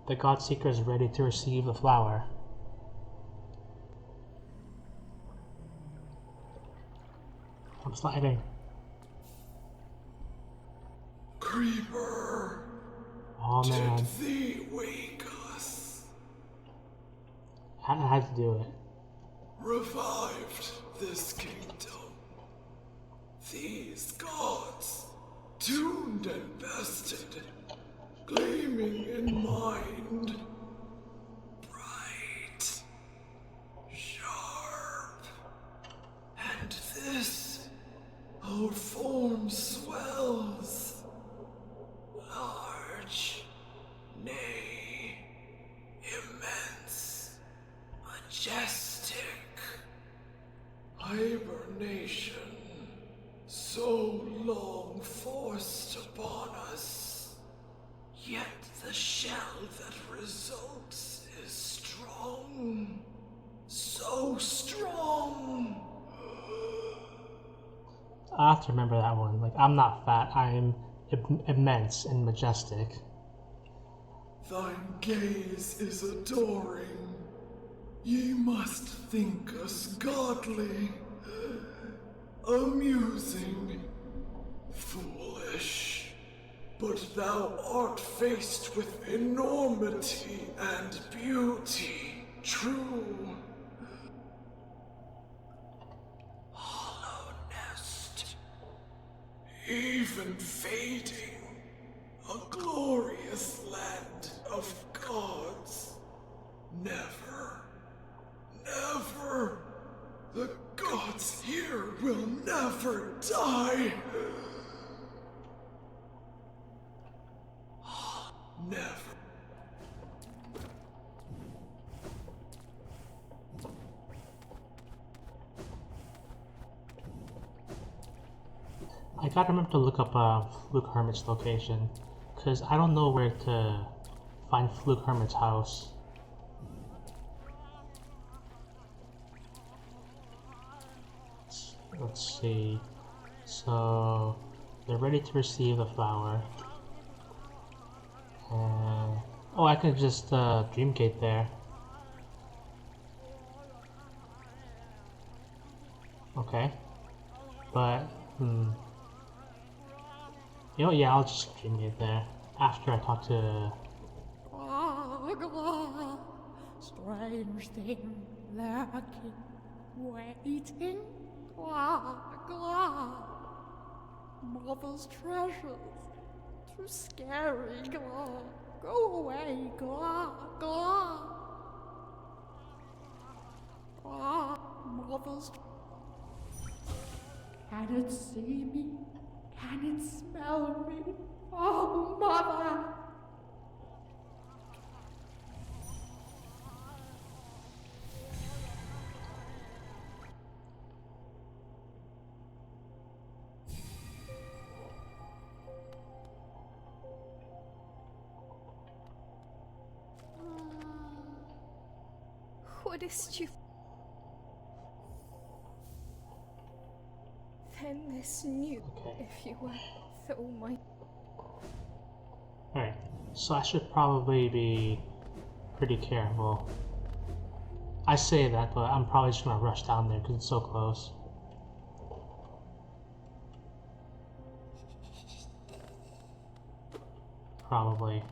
the Godseeker is ready to receive the flower. I'm sliding. Creeper! Oh man. Did thee wake us? I had to do it. Revived this kingdom. These gods, tuned and bested, gleaming in mind, bright, sharp, and this our form swells, large, nay, immense, majestic, hibernation, so long forced upon us. Yet the shell that results is strong. So strong. I have to remember that one. Like, I'm not fat, I am immense and majestic. Thine gaze is adoring. Ye must think us godly. amusing, foolish. But thou art faced with enormity and beauty, true. Hollowness. Even fading, a glorious land of gods. Never, never. The gods here will never die. Never. I gotta remember to look up Fluke Hermit's location, because I don't know where to find Fluke Hermit's house. Let's see. So they're ready to receive the flower. Oh, I could just Dreamgate there. Okay. But you know, yeah, I'll just Dreamgate there after I talk to. Strange thing lurking, waiting. Mother's treasures, too scary. Go away. Mother's. Can it see me? Can it smell me? Oh, Mother! What is you? Then this new, if you were, though my. Alright, so I should probably be pretty careful. I say that, but I'm probably just gonna rush down there because it's so close. Probably.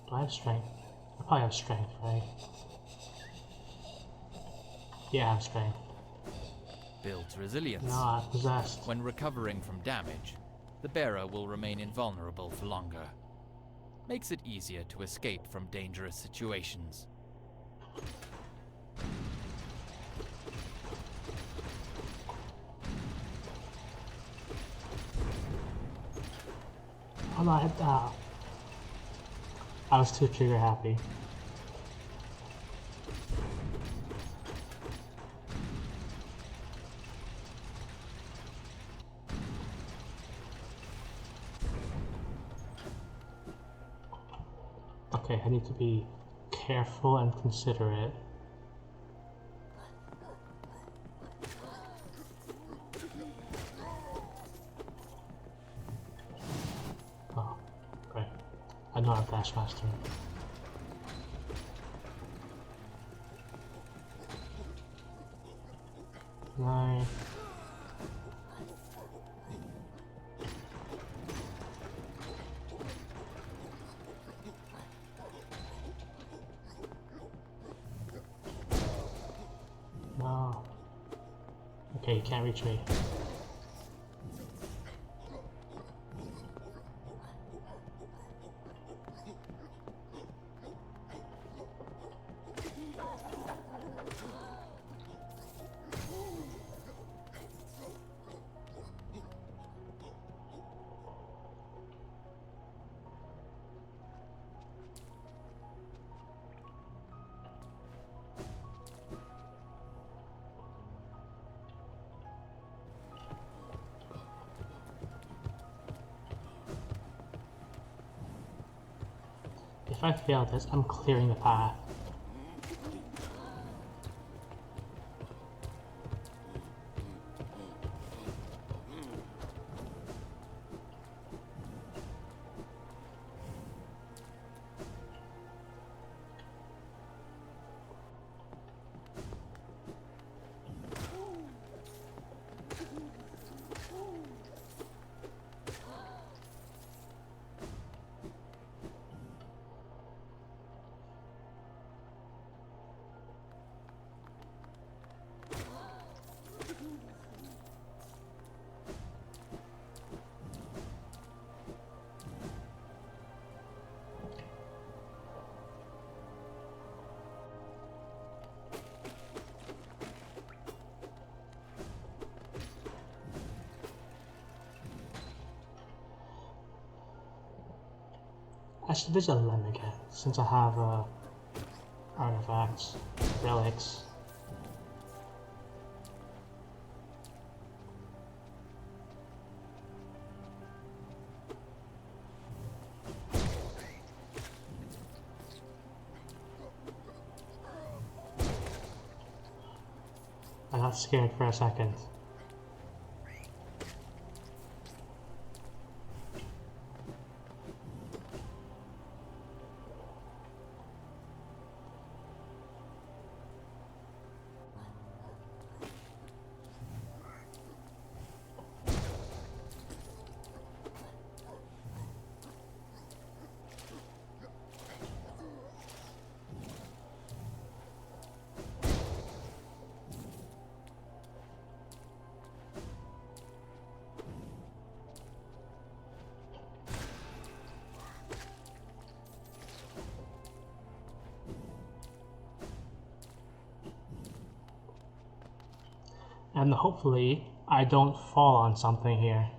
Do I have strength? I probably have strength, right? Yeah, I have strength. Builds resilience. No, I'm possessed. When recovering from damage, the bearer will remain invulnerable for longer. Makes it easier to escape from dangerous situations. Oh no, I was too trigger happy. Okay, I need to be careful and considerate. Oh, great. I know how to dash faster. Nine. No. Okay, you can't reach me. If I fail this, I'm clearing the path. I should visit Lem again, since I have artifacts, relics. I got scared for a second. And hopefully I don't fall on something here,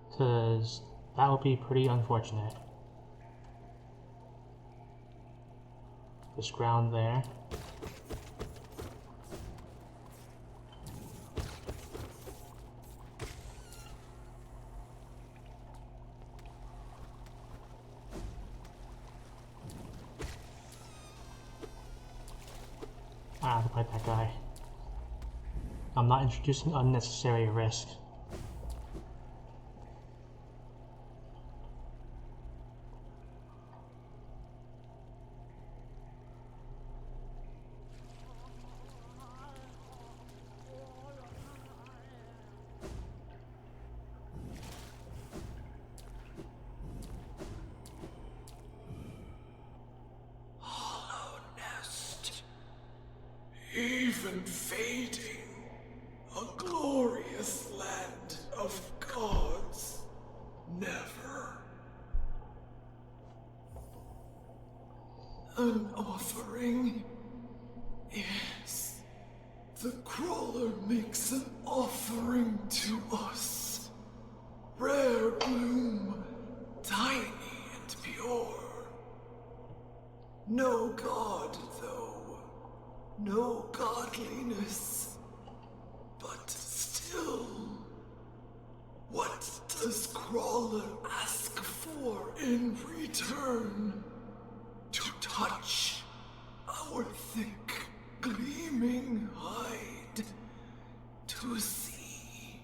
because that would be pretty unfortunate. This ground there. I have to fight that guy. I'm not introducing unnecessary risk. Even fading, a glorious land of gods, never. An offering? Yes. The crawler makes an offering to us. Rare bloom, tiny and pure. No god, though. No godliness. But still, what does Crawler ask for in return? To touch our thick, gleaming hide. To see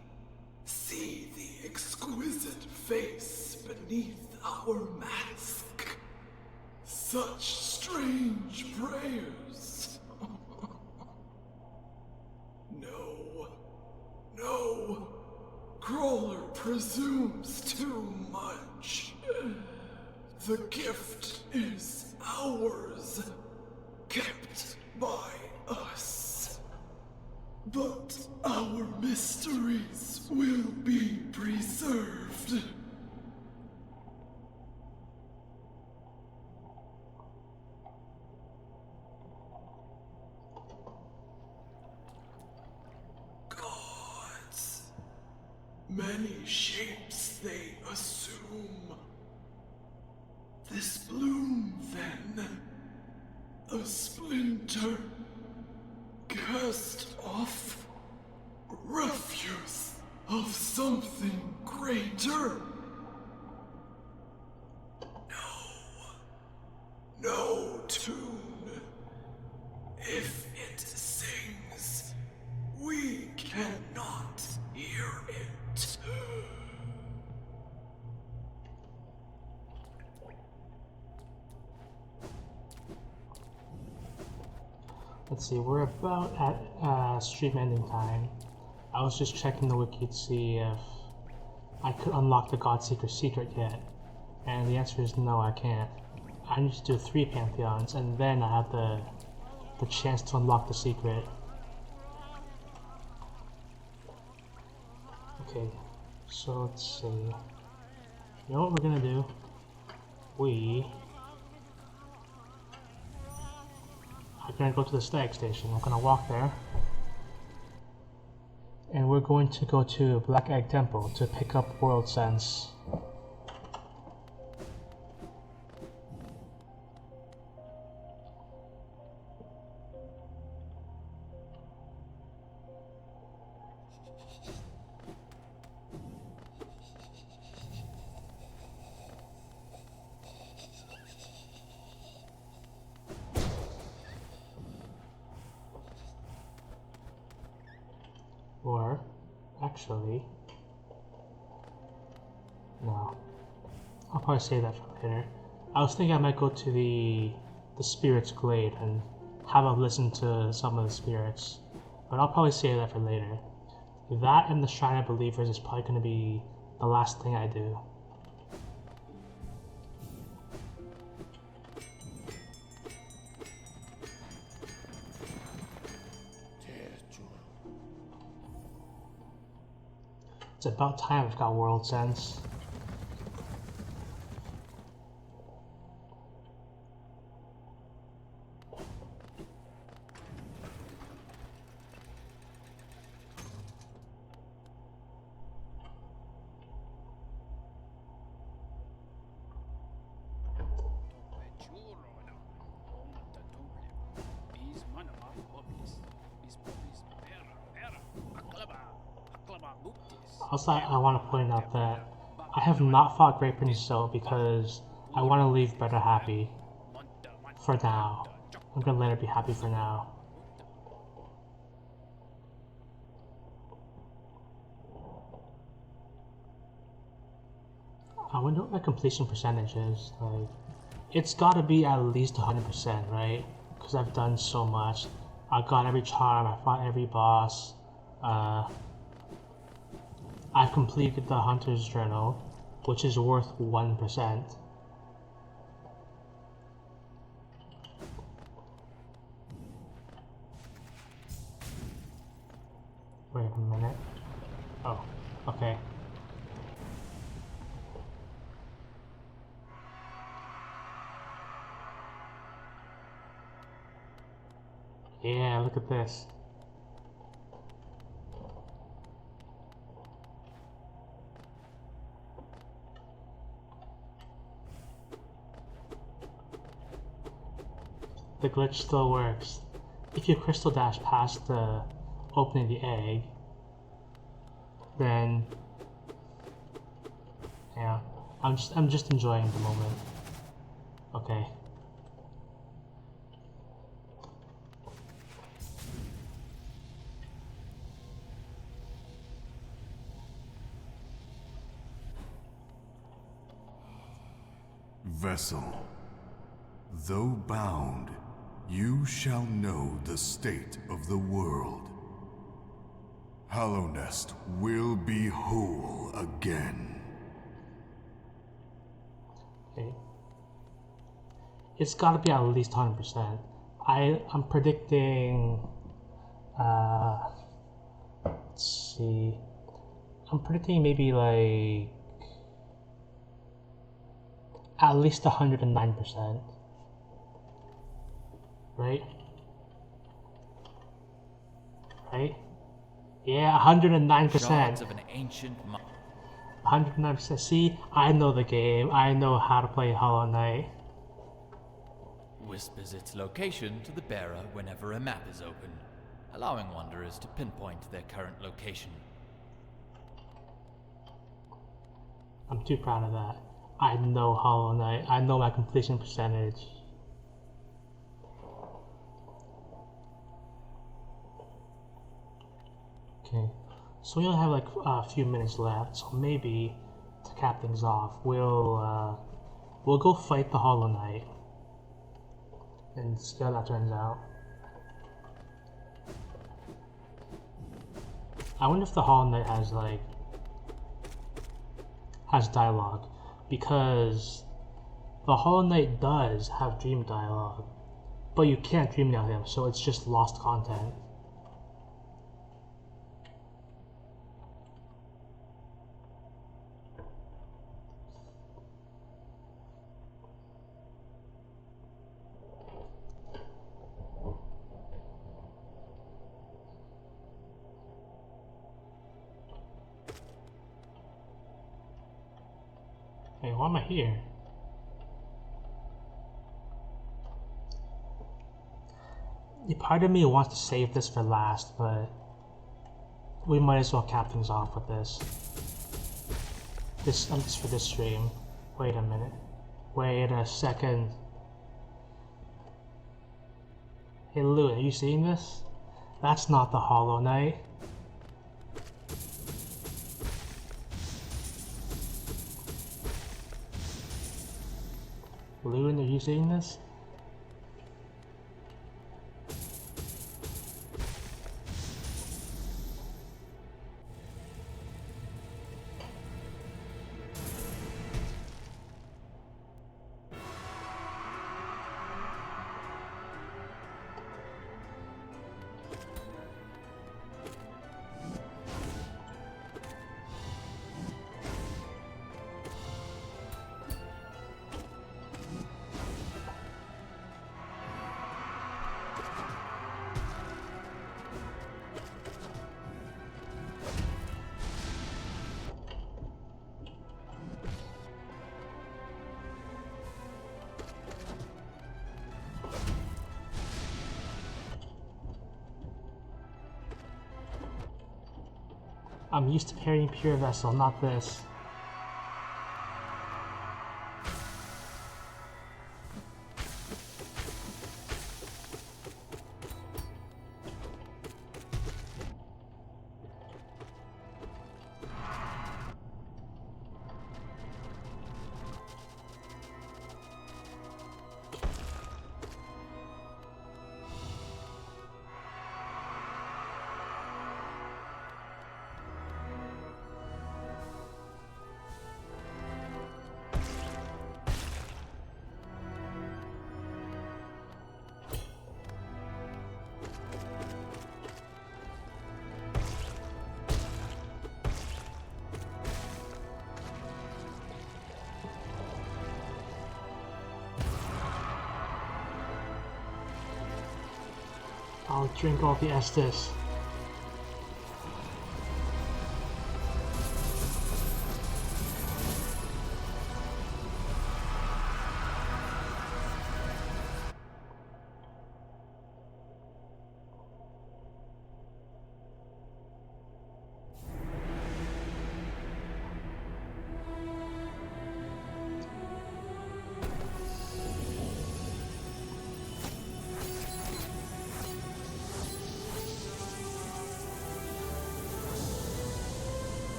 the exquisite face beneath our mask. Such strange prayers. No. Crawler presumes too much. The gift is ours, kept by us. But our mysteries will be preserved. Many shapes they assume. This bloom, then, a splinter, cast off, refuse of something greater. No tune. If it sings, we cannot hear it. Let's see, we're about at stream ending time. I was just checking the wiki to see if I could unlock the Godseeker secret yet, and the answer is no, I can't. I need to do 3 Pantheons, and then I have the chance to unlock the secret. Okay, so let's see. You know what we're gonna do? I'm gonna go to the Stag Station. We're gonna walk there. And we're going to go to Black Egg Temple to pick up World Sense. Or, actually, no. I'll probably save that for later. I was thinking I might go to the Spirit's Glade and have a listen to some of the spirits, but I'll probably save that for later. That and the Shrine of Believers is probably going to be the last thing I do. It's about time I've got world sense. Also, I want to point out that I have not fought Great Prince Zo because I want to leave Bretta happy. For now. I'm gonna let her be happy for now. I wonder what my completion percentage is. Like, it's gotta be at least 100%, right? Because I've done so much. I got every charm, I fought every boss. I've completed the Hunter's Journal, which is worth 1%. Wait a minute. Oh, okay. Yeah, look at this. The glitch still works. If you crystal dash past the opening the egg, then yeah, I'm just enjoying the moment. Okay. Vessel, though bound, you shall know the state of the world. Hallownest will be whole again. Okay. It's gotta be at least 100%. I'm predicting, let's see, I'm predicting maybe like at least 109%. Right? Right? Yeah, 109%. Shards of an ancient 109%. See, I know the game. I know how to play Hollow Knight. Whispers its location to the bearer whenever a map is open, allowing wanderers to pinpoint their current location. I'm too proud of that. I know Hollow Knight. I know my completion percentage. Okay, so we only have like a few minutes left, so maybe to cap things off, we'll go fight the Hollow Knight and see how that turns out. I wonder if the Hollow Knight has dialogue, because the Hollow Knight does have dream dialogue, but you can't dream nail him, so it's just lost content. Hey, why am I here? A part of me wants to save this for last, but we might as well cap things off with this. Just for this stream. Wait a minute. Wait a second. Hey Lou, are you seeing this? That's not the Hollow Knight. Loon, are you seeing this? I'm used to carrying Pure Vessel, not this. I'll drink all the Estus.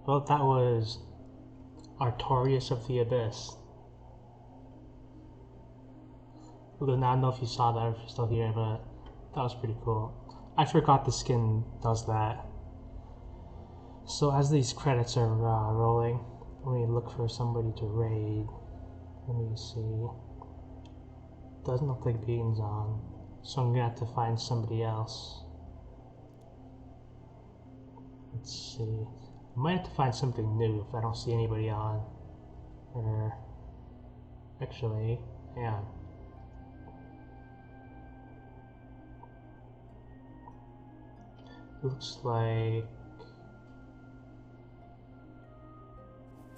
Well, that was Artorias of the Abyss. Luna, I don't know if you saw that or if you're still here, but that was pretty cool. I forgot the skin does that. So as these credits are rolling, let me look for somebody to raid. Let me see. Doesn't look like Bean's on, so I'm gonna have to find somebody else. Let's see. I might have to find something new if I don't see anybody on. Or actually, yeah. Looks like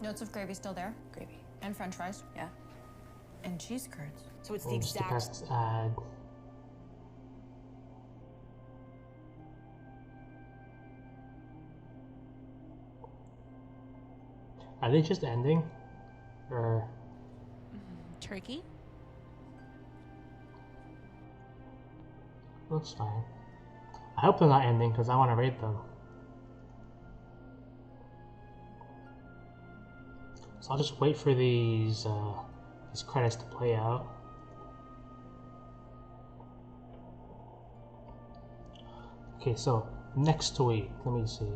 Notes of gravy still there? Gravy. And french fries? Yeah. And cheese curds. So it's the just the exact... best ad. Are they just ending? Or Turkey? looks fine. I hope they're not ending because I want to rate them. So I'll just wait for these credits to play out. Okay, so next week, let me see.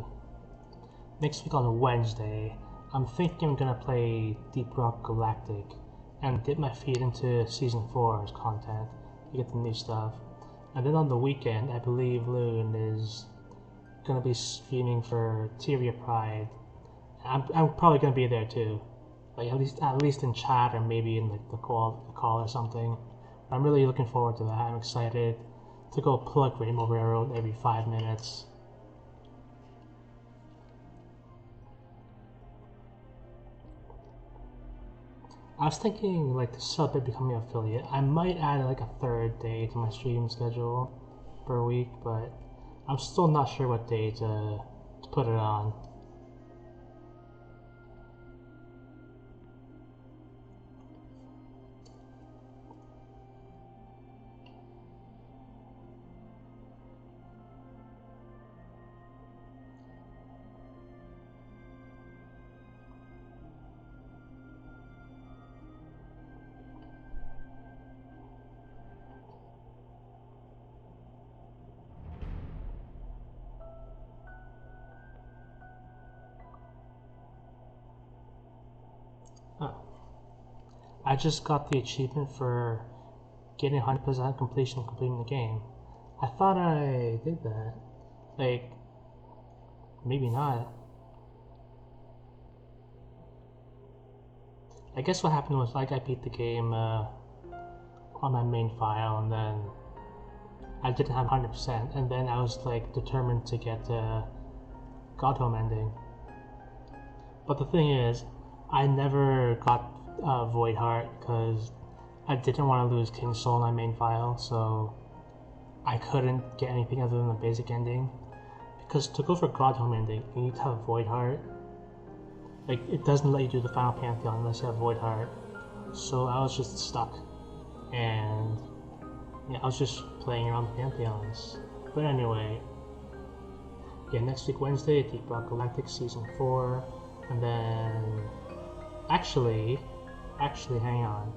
Next week on Wednesday, I'm thinking I'm gonna play Deep Rock Galactic and dip my feet into Season 4's content to get the new stuff. And then on the weekend, I believe Loon is gonna be streaming for Tyria Pride. I'm probably gonna be there too, like at least in chat or maybe in like the call or something. I'm really looking forward to that. I'm excited to go plug Rainbow Railroad every 5 minutes. I was thinking like to sub it becoming an affiliate. I might add like a third day to my stream schedule per week, but I'm still not sure what day to put it on. I just got the achievement for getting 100% completion and completing the game. I thought I did that. Like, maybe not. I guess what happened was like I beat the game on my main file, and then I didn't have 100%, and then I was like determined to get the Godhome ending. But the thing is, I never got Void Heart because I didn't want to lose King's Soul in my main file, so I couldn't get anything other than the basic ending. Because to go for Godhome ending, you need to have Void Heart. Like, it doesn't let you do the final Pantheon unless you have Void Heart. So I was just stuck. And yeah, I was just playing around the Pantheons. But anyway, yeah, next week Wednesday, Deep Rock Galactic Season 4. And then, actually, hang on.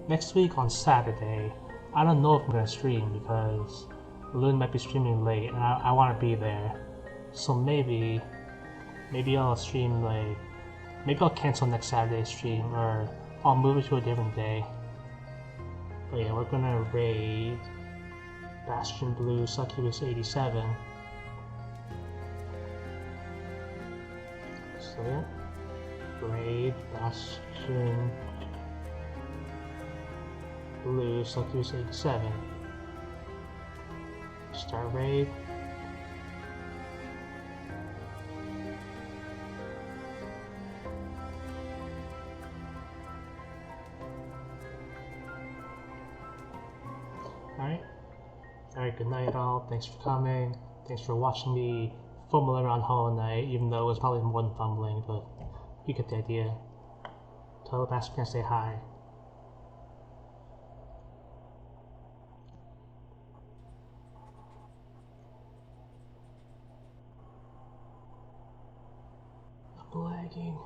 Next week on Saturday, I don't know if I'm gonna stream because Loon might be streaming late, and I want to be there. So maybe I'll stream like, maybe I'll cancel next Saturday's stream, or I'll move it to a different day. But yeah, we're gonna raid Bastion Blue Succubus 87. So yeah, raid Bastion Blue Succubus 87. Start raid. Alright, good night all. Thanks for coming. Thanks for watching me fumble around Hollow Knight, even though it was probably more than fumbling, but you get the idea. Tell the Bastion to say hi. I'm lagging.